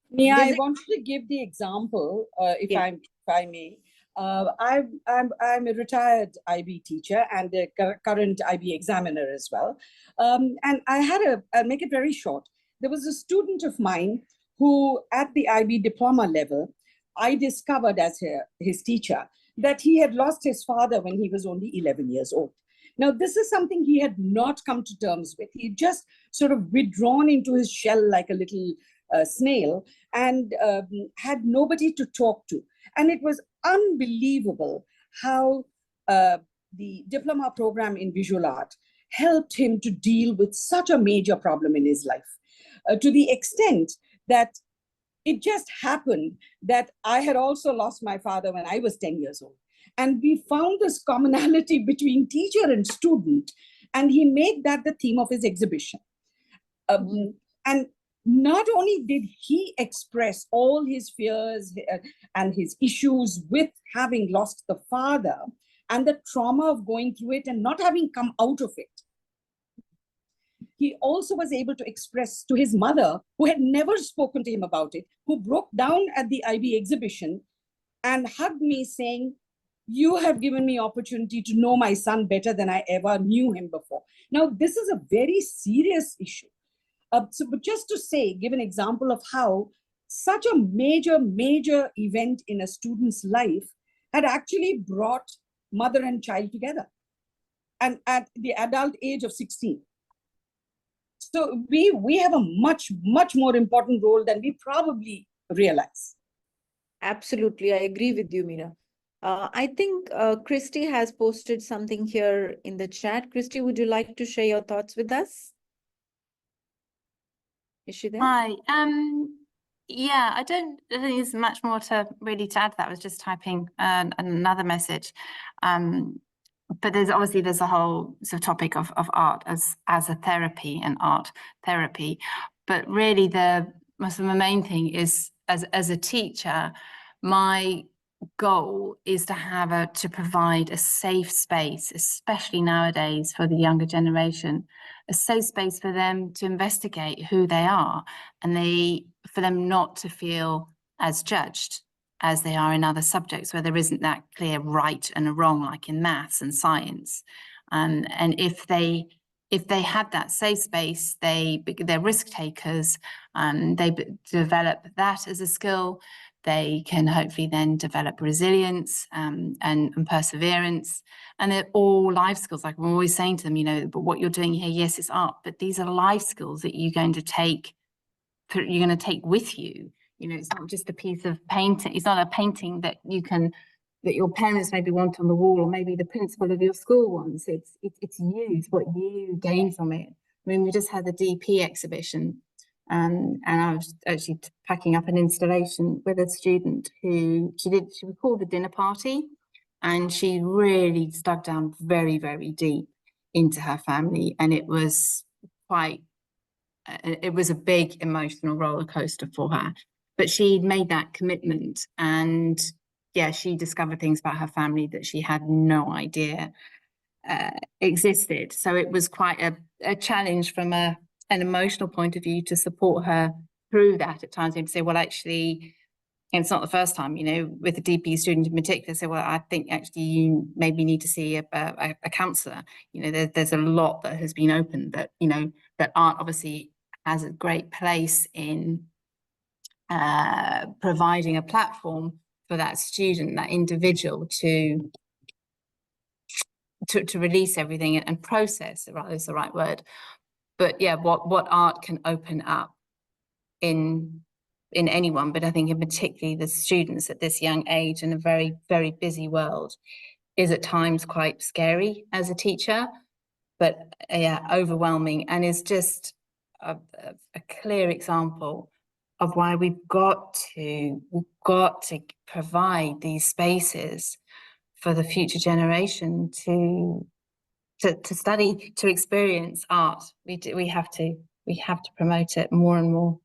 Mia, I There's a- wanted to give the example, if Yeah. if I may. I'm a retired IB teacher and a current IB examiner as well. And I'll make it very short. There was a student of mine who, at the IB diploma level, I discovered as his teacher that he had lost his father when he was only 11 years old. Now, this is something he had not come to terms with. He just sort of withdrawn into his shell like a little snail and had nobody to talk to. And it was unbelievable how the diploma program in visual art helped him to deal with such a major problem in his life, to the extent that it just happened that I had also lost my father when I was 10 years old. And we found this commonality between teacher and student, and he made that the theme of his exhibition. And not only did he express all his fears and his issues with having lost the father and the trauma of going through it and not having come out of it, he also was able to express to his mother, who had never spoken to him about it, who broke down at the IB exhibition and hugged me saying, "You have given me opportunity to know my son better than I ever knew him before." Now, this is a very serious issue. But just to say, give an example of how such a major event in a student's life had actually brought mother and child together, and at the adult age of 16. So we have a much more important role than we probably realize. Absolutely, I agree with you, Meena. I think Christy has posted something here in the chat. Christy, would you like to share your thoughts with us? Is she there? Hi. Yeah, I don't think there's much more to add to that. I was just typing another message. But there's a whole sort of topic of art as a therapy and art therapy. But really the main thing is as a teacher, my goal is to provide a safe space, especially nowadays for the younger generation, a safe space for them to investigate who they are, and for them not to feel as judged as they are in other subjects where there isn't that clear right and a wrong, like in maths and science. And if they have that safe space, they're risk takers, they develop that as a skill. They can hopefully then develop resilience and perseverance. And they're all life skills. Like I'm always saying to them, but what you're doing here, yes, it's art, but these are life skills that you're going to take with you. It's not just a piece of painting. It's not a painting that your parents maybe want on the wall, or maybe the principal of your school wants. It's you. It's what you gain from it. I mean, we just had the DP exhibition, and I was actually packing up an installation with a student who she recalled the dinner party, and she really dug down very, very deep into her family, and it was a big emotional roller coaster for her. But she made that commitment, and yeah, she discovered things about her family that she had no idea existed. So it was quite a challenge from an emotional point of view to support her through that at times, and to say, well, actually, and it's not the first time, with a DP student in particular, say, well, I think actually you maybe need to see a counsellor. There's a lot that has been opened that, that art obviously has a great place in providing a platform for that student, that individual to release everything and process, rather is the right word. But yeah, what art can open up in anyone, but I think in particularly the students at this young age in a very, very busy world, is at times quite scary as a teacher, but yeah, overwhelming, and is just a clear example of why we've got to provide these spaces for the future generation to study, to experience art. We have to promote it more and more.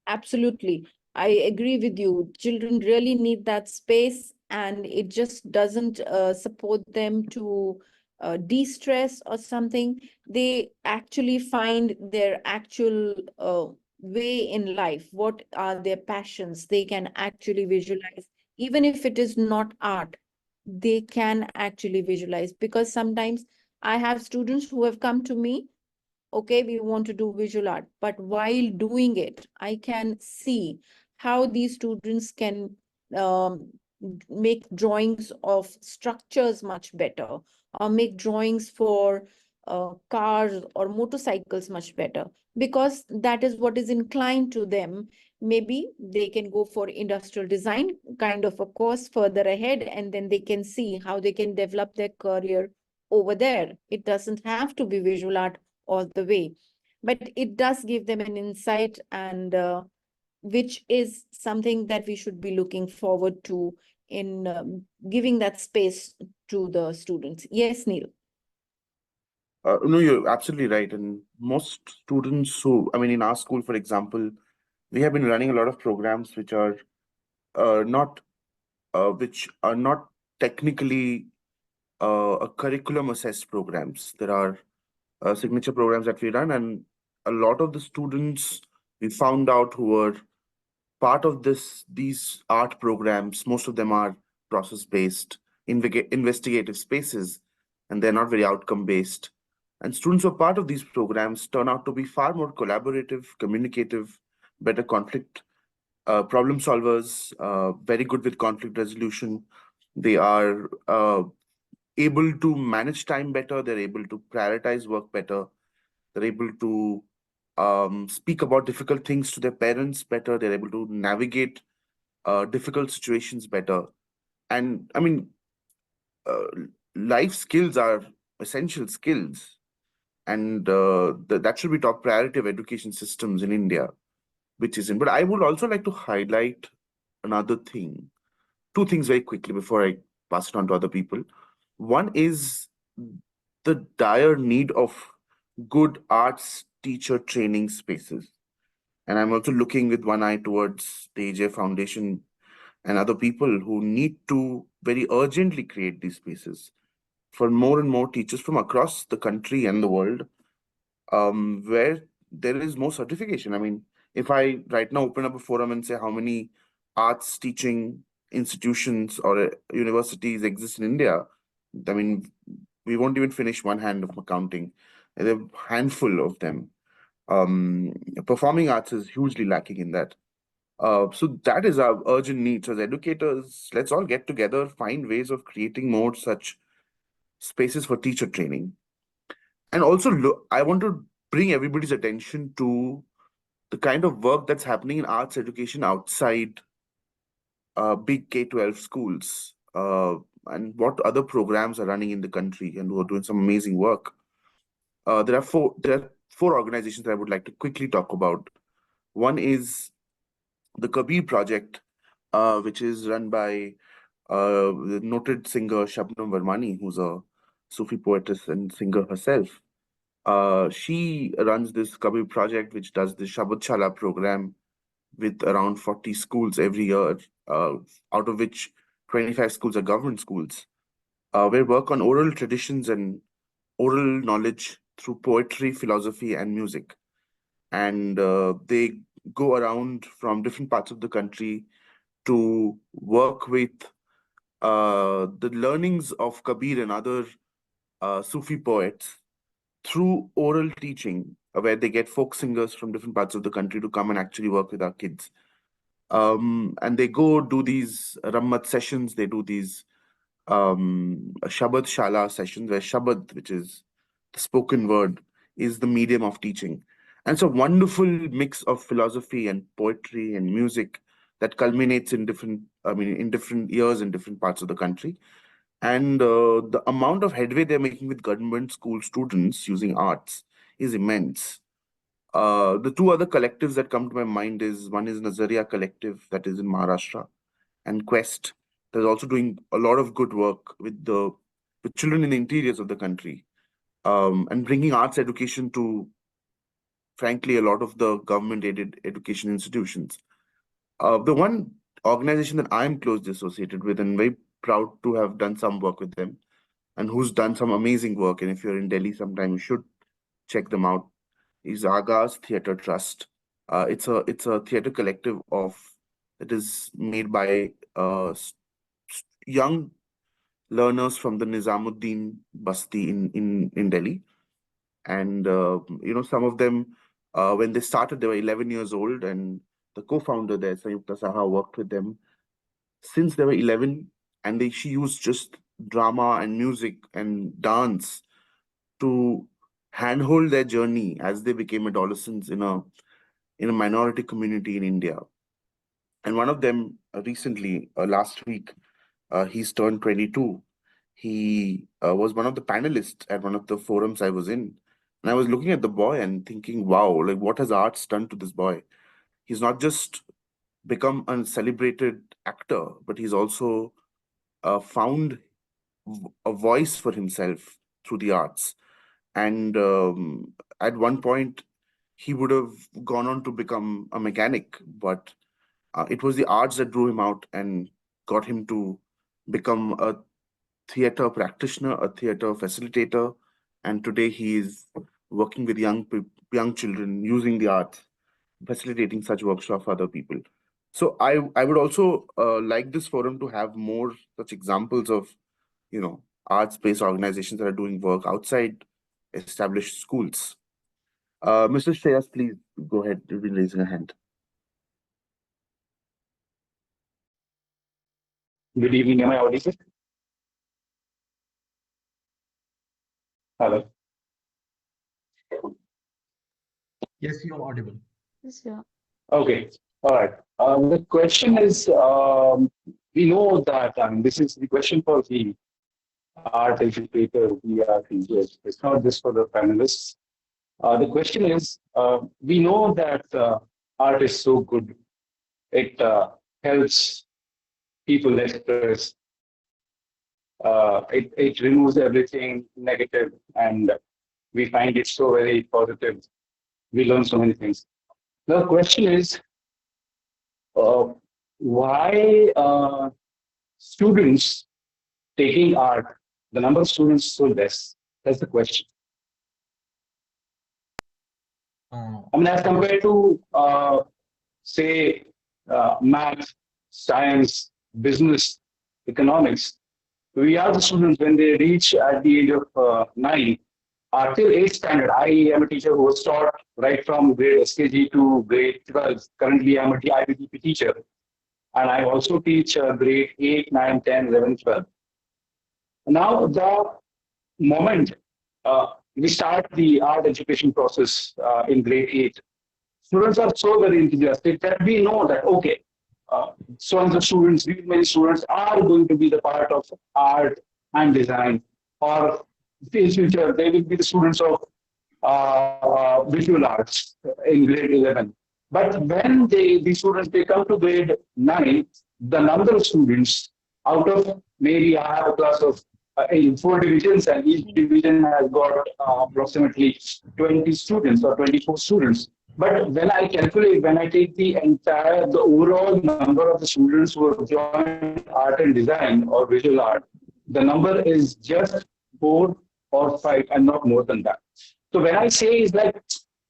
Absolutely. I agree with you. Children really need that space and it just doesn't support them to de-stress or something. They actually find their actual way in life. What are their passions? They can actually visualize, even if it is not art, they can actually visualize. Because sometimes I have students who have come to me, okay, we want to do visual art, but while doing it, I can see how these students can make drawings of structures much better, or make drawings for cars or motorcycles much better, because that is what is inclined to them. Maybe they can go for industrial design kind of a course further ahead, and then they can see how they can develop their career over there. It doesn't have to be visual art all the way, but it does give them an insight, and which is something that we should be looking forward to in giving that space to the students. Yes, Neil. No, you're absolutely right. And most students who, I mean, in our school, for example, we have been running a lot of programs which are not technically a curriculum assessed programs. There are signature programs that we run, and a lot of the students we found out who were part of these art programs, most of them are process based, investigative spaces, and they're not very outcome based. And students who are part of these programs turn out to be far more collaborative, communicative, better conflict problem solvers, very good with conflict resolution. They are able to manage time better. They're able to prioritize work better. They're able to speak about difficult things to their parents better. They're able to navigate difficult situations better. And I mean, uh, life skills are essential skills, and that should be top priority of education systems in India, which isn't. But I would also like to highlight another thing, two things very quickly before I pass it on to other people. One is the dire need of good arts teacher training spaces. And I'm also looking with one eye towards the AJ Foundation and other people who need to very urgently create these spaces for more and more teachers from across the country and the world, where there is more certification. I mean, if I right now open up a forum and say how many arts teaching institutions or universities exist in India, I mean, we won't even finish one hand of counting. There are a handful of them. Performing arts is hugely lacking in that. So that is our urgent need. So as educators, let's all get together, find ways of creating more such spaces for teacher training. And also, I want to bring everybody's attention to the kind of work that's happening in arts education outside big K-12 schools, and what other programs are running in the country and who are doing some amazing work. There are four organizations that I would like to quickly talk about. One is the Kabir Project, which is run by the noted singer Shabnam Varmani, who's a Sufi poetess and singer herself. She runs this Kabir Project, which does the Shabad Shala program with around 40 schools every year, out of which 25 schools are government schools. We work on oral traditions and oral knowledge through poetry, philosophy, and music. And they go around from different parts of the country to work with the learnings of Kabir and other Sufi poets through oral teaching, where they get folk singers from different parts of the country to come and actually work with our kids. And they go do these Rammat sessions, they do these Shabad Shala sessions, where Shabad, which is the spoken word, is the medium of teaching. And it's a wonderful mix of philosophy and poetry and music that culminates in different years in different parts of the country. And the amount of headway they're making with government school students using arts is immense. The two other collectives that come to my mind is one is Nazaria Collective that is in Maharashtra, and Quest that's also doing a lot of good work with children in the interiors of the country, and bringing arts education to, frankly, a lot of the government-aided education institutions. The one organization that I'm closely associated with and very proud to have done some work with them, and who's done some amazing work. And if you're in Delhi sometime, you should check them out, is Aghaaz Theatre Trust. It's a theatre collective that is made by young learners from the Nizamuddin Basti in Delhi. And some of them, when they started, they were 11 years old, and the co-founder there, Sayukta Saha, worked with them since they were 11, and she used just drama and music and dance to handhold their journey as they became adolescents in a minority community in India. And one of them recently, last week, he's turned 22. He was one of the panelists at one of the forums I was in. And I was looking at the boy and thinking, wow, like what has arts done to this boy? He's not just become a celebrated actor, but he's also found a voice for himself through the arts. And at one point, he would have gone on to become a mechanic, but it was the arts that drew him out and got him to become a theater practitioner, a theater facilitator. And today he is working with young children using the arts, facilitating such workshops for other people. So I would also like this forum to have more such examples of, arts-based organizations that are doing work outside established schools. Mr. Shreyas, please go ahead. You've been raising a hand. Good evening. Am I audible? Hello. Yes, you're audible. Yes, yeah. Okay. All right. The question is, we know that this is the question for the art educator we are teachers. It's not just for the panelists. The question is, we know that art is so good. It helps people express. It removes everything negative, and we find it so very positive. We learn so many things. The question is, why students taking art, the number of students is so less? That's the question. I mean, as compared to, say, math, science, business, economics, we are the students when they reach at the age of 9, till 8th standard. I am a teacher who was taught right from grade SKG to grade 12. Currently, I'm a IBDP teacher. And I also teach grade 8, 9, 10, 11, 12. Now, the moment we start the art education process in grade 8, students are so very enthusiastic that we know that, okay, so and so students, many students are going to be the part of art and design, or in future they will be the students of visual arts in grade 11. But when these students come to grade 9, the number of students out of, maybe I have a class of 4 divisions, and each division has got approximately 20 students or 24 students. But when I calculate, when I take the overall number of the students who have joined art and design or visual art, the number is just 4 or 5 and not more than that. So when I say is like,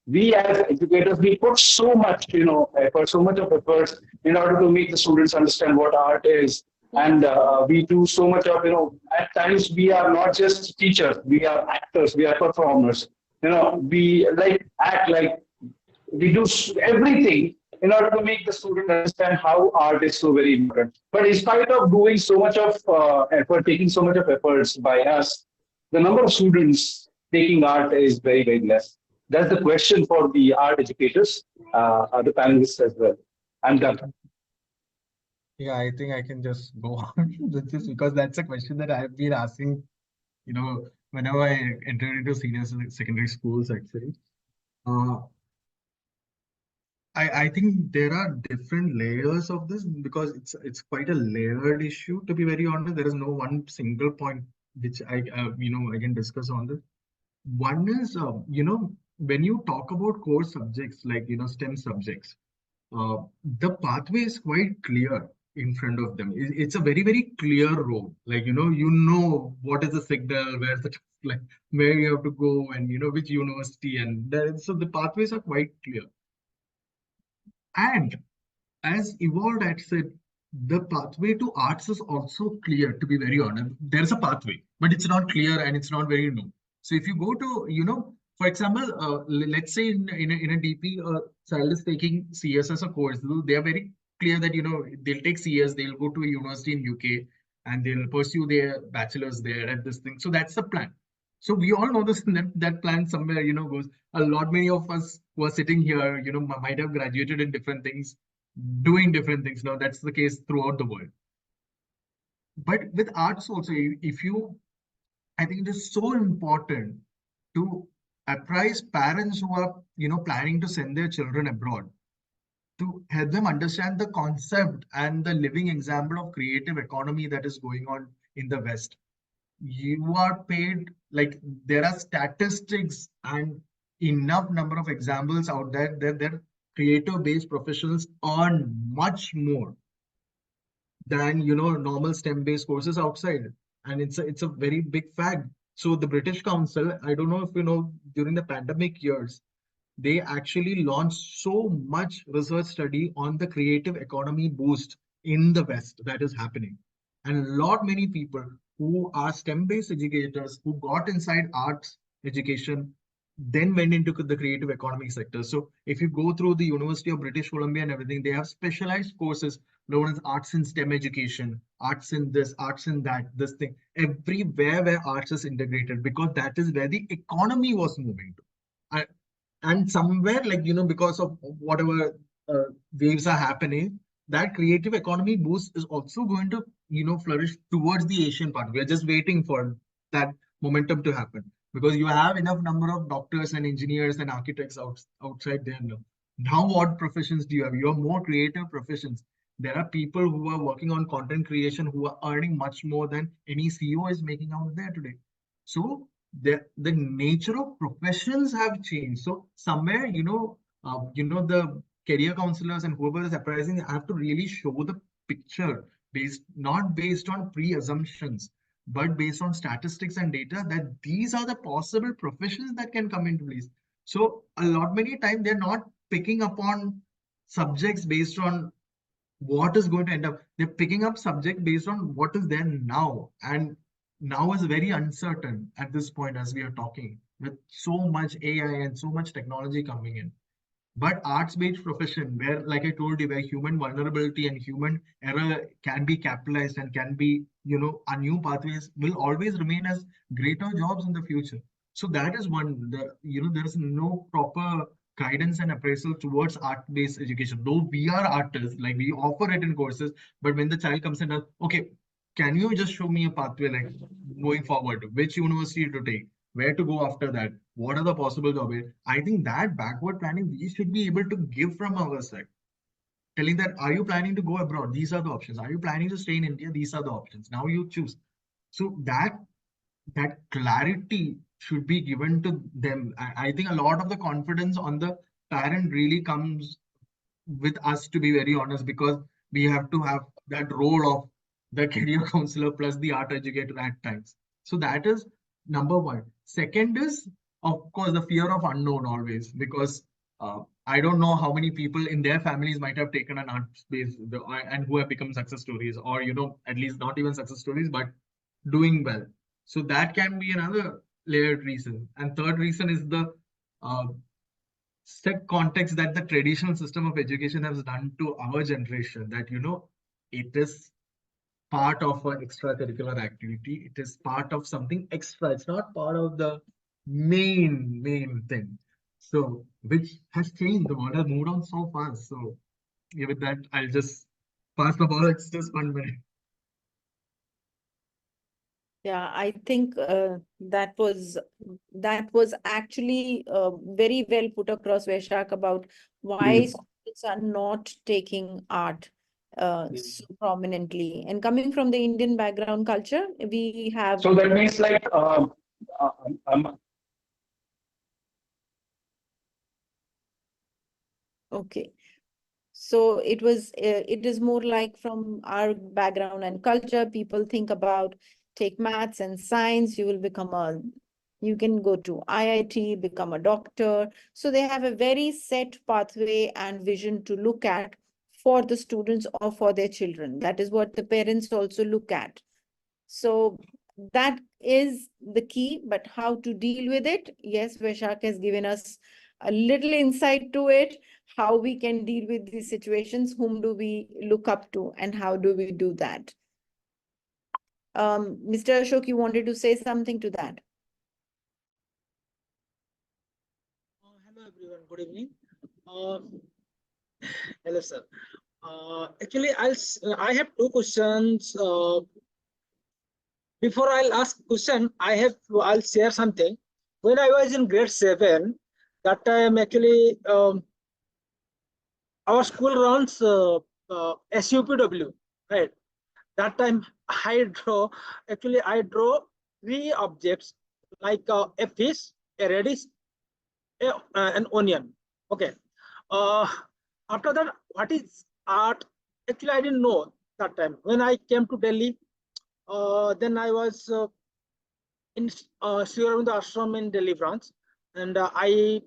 we as educators, we put so much, effort, so much of effort in order to make the students understand what art is. And we do so much of, at times we are not just teachers, we are actors, we are performers. We act like we do everything in order to make the student understand how art is so very important. But in spite of doing so much of effort, taking so much of efforts by us, the number of students taking art is very, very less. That's the question for the art educators, the panelists as well. I'm done. Yeah, I think I can just go on with this because that's a question that I've been asking, whenever I enter into senior secondary schools, actually. I think there are different layers of this because it's quite a layered issue, to be very honest. There is no one single point which I can discuss on this. One is, when you talk about core subjects like, STEM subjects, the pathway is quite clear. in front of them. It's a very, very clear road. Like, you know what is the signal, where's the like where you have to go, and which university, and so the pathways are quite clear. And as Evolved had said, the pathway to arts is also clear, to be very honest. There's a pathway, but it's not clear and it's not very known. So if you go to, for example, let's say in a DP, child is taking CS as a course, they are very clear that, they'll take CS, they'll go to a university in UK and they'll pursue their bachelor's there at this thing. So that's the plan. So we all know this, that plan somewhere, goes. A lot, many of us who are sitting here, might have graduated in different things, doing different things. Now that's the case throughout the world. But with arts also, I think it is so important to apprise parents who are, planning to send their children abroad, to help them understand the concept and the living example of creative economy that is going on in the West. You are paid, like there are statistics and enough number of examples out there that creative-based professionals earn much more than normal STEM-based courses outside, and it's a very big fact. So the British Council, I don't know if you know, during the pandemic years, they actually launched so much research study on the creative economy boost in the West that is happening, and many people who are STEM-based educators who got inside arts education then went into the creative economy sector. So if you go through the University of British Columbia and everything, they have specialized courses known as arts in STEM education, arts in this, arts in that, this thing, everywhere where arts is integrated, because that is where the economy was moving to. And somewhere, like, because of whatever waves are happening, that creative economy boost is also going to, flourish towards the Asian part. We're just waiting for that momentum to happen, because you have enough number of doctors and engineers and architects outside there now. Now what professions do you have? You have more creative professions. There are people who are working on content creation who are earning much more than any CEO is making out there today. So the nature of professions have changed. So somewhere, the career counselors and whoever is apprising have to really show the picture, not based on pre-assumptions, but based on statistics and data, that these are the possible professions that can come into place. So many times they're not picking up on subjects based on what is going to end up. They're picking up subject based on what is there now. And now is very uncertain at this point as we are talking, with so much AI and so much technology coming in. But arts-based profession, where, like I told you, where human vulnerability and human error can be capitalized and can be, a new pathways, will always remain as greater jobs in the future. So that is one, there is no proper guidance and appraisal towards art-based education. Though we are artists, like we offer it in courses, but when the child comes in, okay, can you just show me a pathway, like going forward, which university to take, where to go after that, what are the possible jobs? I think that backward planning we should be able to give from our side, telling that, are you planning to go abroad? These are the options. Are you planning to stay in India? These are the options. Now you choose. So that clarity should be given to them. I think a lot of the confidence on the parent really comes with us, to be very honest, because we have to have that role of the career counselor plus the art educator at times. So that is number one. Second is, of course, the fear of unknown always, because I don't know how many people in their families might have taken an art space and who have become success stories, or, at least not even success stories, but doing well. So that can be another layered reason. And third reason is the set context that the traditional system of education has done to our generation, that, it is part of an extracurricular activity. It is part of something extra. It's not part of the main thing. So, which has changed. The world has moved on so fast. So, with that, I'll just pass the ball. It's just 1 minute. Yeah, I think that was actually very well put across, Vaishak, about why students are not taking art so prominently. And coming from the Indian background culture, we have. So that means, like, Okay. So it is more like from our background and culture, people think about take maths and science, you can go to IIT, become a doctor. So they have a very set pathway and vision to look at for the students or for their children. That is what the parents also look at. So that is the key, but how to deal with it? Yes, Vaishak has given us a little insight to it, how we can deal with these situations, whom do we look up to, and how do we do that? Mr. Ashok, you wanted to say something to that? Hello everyone, good evening. Hello sir. Actually, I have two questions. Before I'll ask question, I'll share something. When I was in grade 7, that time actually our school runs SUPW, right? That time I draw 3 objects like a fish, a radish, an onion. Okay. After that, what is art? Actually, I didn't know that time. When I came to Delhi, then I was in Sri Aurobindo Ashram in Delhi branch, and I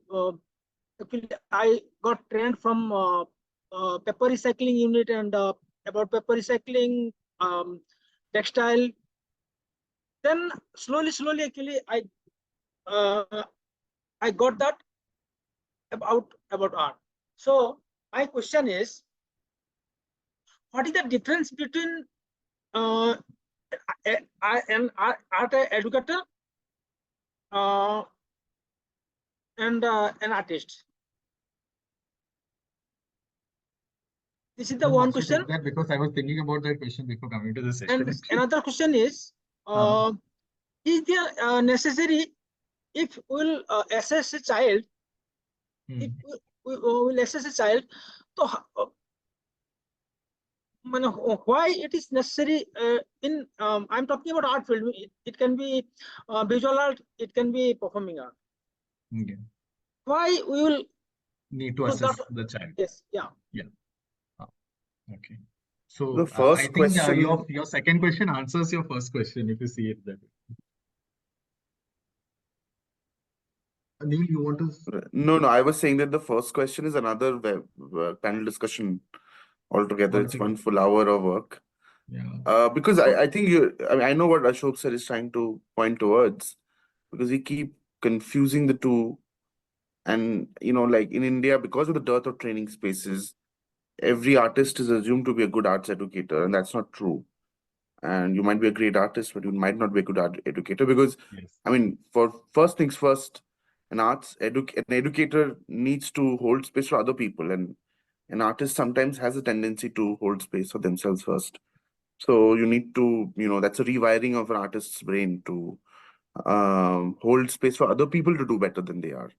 got trained from paper recycling unit and about paper recycling, textile. Then slowly, actually, I got that about art. So my question is, what is the difference between an art educator and an artist? This is the one question. That because I was thinking about that question before coming to the session. And another question is there necessary, if we'll assess a child, if we will assess a child, so why it is necessary in I'm talking about art field. It can be visual art, it can be performing art. Okay. Why we will Need to assess the child. Yes, yeah. Okay. So The first I think question- your second question answers your first question if you see it that way. Neil, you want to? No, I was saying that the first question is another panel discussion altogether. It's one full hour of work. Yeah. Because I think I know what Ashok sir is trying to point towards, because we keep confusing the two. And, like in India, because of the dearth of training spaces, every artist is assumed to be a good arts educator, and that's not true. And you might be a great artist, but you might not be a good art educator, because, Yes. I mean, for first things first, an educator needs to hold space for other people, and an artist sometimes has a tendency to hold space for themselves first. So you need to, that's a rewiring of an artist's brain to hold space for other people to do better than they are.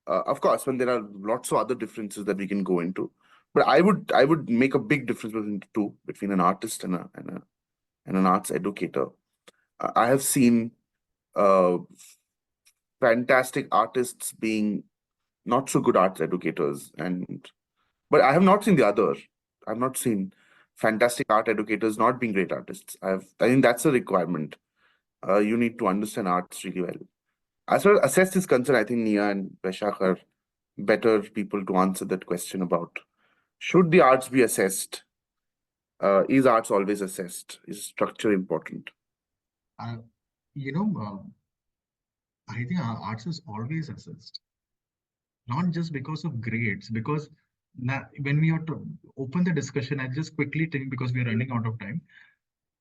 Of course, when there are lots of other differences that we can go into, but I would make a big difference between the two, between an artist and an arts educator. I have seen fantastic artists being not so good arts educators, but I have not seen the other. I've not seen fantastic art educators not being great artists. I think that's a requirement. You need to understand arts really well. As far as assess is concerned, I think Nia and Vaishak are better people to answer that question about, should the arts be assessed? Is arts always assessed? Is structure important? I think arts is always assessed, not just because of grades, because when we have to open the discussion, I'll just quickly think, because we are running out of time.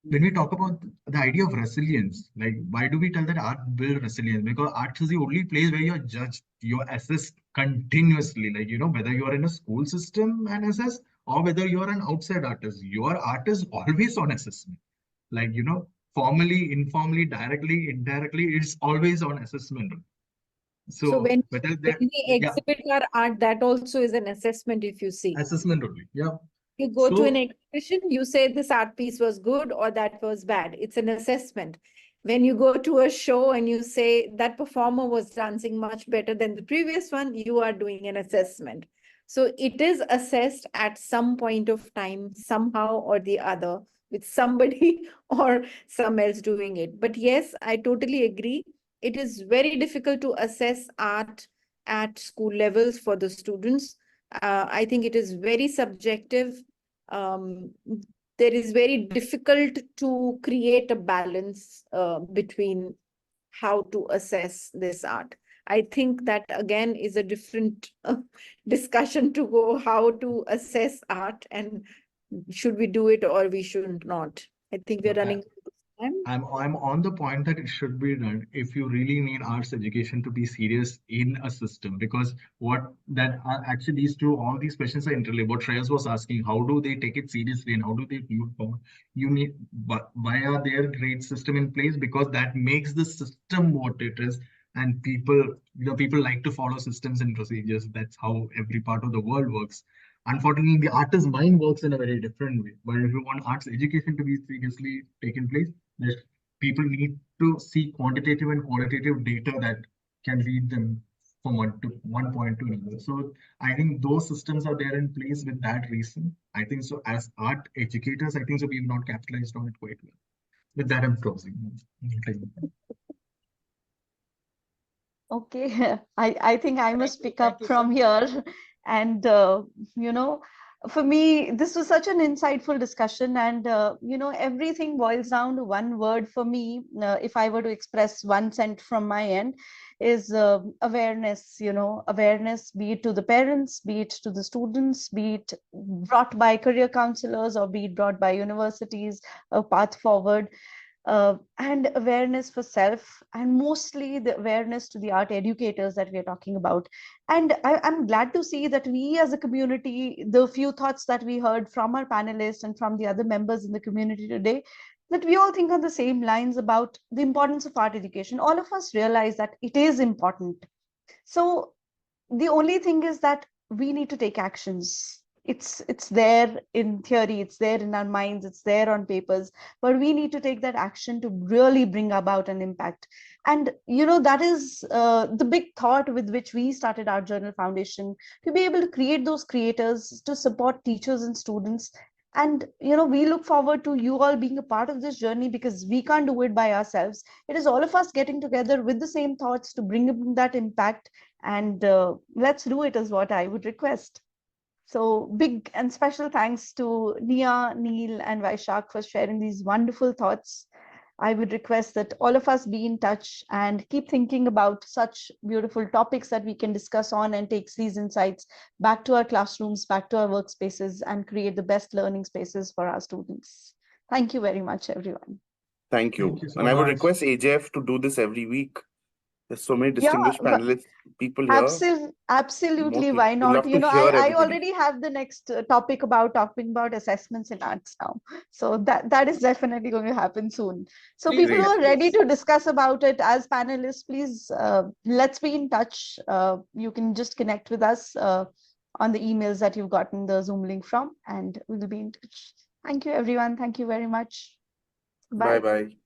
When we talk about the idea of resilience, like why do we tell that art build resilience? Because art is the only place where you're judged, you're assessed continuously. Like, whether you're in a school system and assessed, or whether you're an outside artist, your art is always on assessment. Like, formally, informally, directly, indirectly, it's always on assessment. So when whether we exhibit our art, that also is an assessment, if you see. Assessment only, yeah. You go to an exhibition, you say this art piece was good or that was bad. It's an assessment. When you go to a show and you say that performer was dancing much better than the previous one, you are doing an assessment. So it is assessed at some point of time, somehow or the other, with somebody or some else doing it. But yes, I totally agree. It is very difficult to assess art at school levels for the students. I think it is very subjective. There is very difficult to create a balance between how to assess this art. I think that again is a different discussion to go, how to assess art and should we do it or we should not. I think we're running out of time. I'm on the point that it should be done if you really need arts education to be serious in a system, because what that actually these two, all these questions are interlinked. What Shreyas was asking, how do they take it seriously and how do they move forward? You need, but why are there grade system in place? Because that makes the system what it is. And people, people like to follow systems and procedures. That's how every part of the world works. Unfortunately, the artist's mind works in a very different way. But if you want arts education to be seriously taken place, people need to see quantitative and qualitative data that can lead them from one point to another. So I think those systems are there in place with that reason. I think so as art educators, I think so we've not capitalized on it quite well. With that, I'm closing. Okay, I think I must pick up from here. And, for me, this was such an insightful discussion. And, everything boils down to one word for me. If I were to express one cent from my end, is awareness, awareness, be it to the parents, be it to the students, be it brought by career counselors or be it brought by universities, a path forward. And awareness for self, and mostly the awareness to the art educators that we are talking about. And I'm glad to see that we as a community, the few thoughts that we heard from our panelists and from the other members in the community today, that we all think on the same lines about the importance of art education. All of us realize that it is important. So the only thing is that we need to take actions. It's there in theory, it's there in our minds, it's there on papers, but we need to take that action to really bring about an impact. And that is the big thought with which we started Art Journal Foundation, to be able to create those creators, to support teachers and students. And we look forward to you all being a part of this journey, because we can't do it by ourselves. It is all of us getting together with the same thoughts to bring that impact. And let's do it, is what I would request. So big and special thanks to Nia, Neil, and Vaishak for sharing these wonderful thoughts. I would request that all of us be in touch and keep thinking about such beautiful topics that we can discuss on, and take these insights back to our classrooms, back to our workspaces, and create the best learning spaces for our students. Thank you very much, everyone. Thank you. Thank you so And I would much. request AJF to do this every week. There's so many distinguished panelists, people here. Absolutely, Mostly, why we'd not? love to hear I everybody. already have the next topic about talking about assessments in arts now. So that is definitely going to happen soon. So Please, people who are please. ready to discuss about it as panelists, please, let's be in touch. You can just connect with us on the emails that you've gotten the Zoom link from, and we'll be in touch. Thank you, everyone. Thank you very much. Bye. Bye-bye.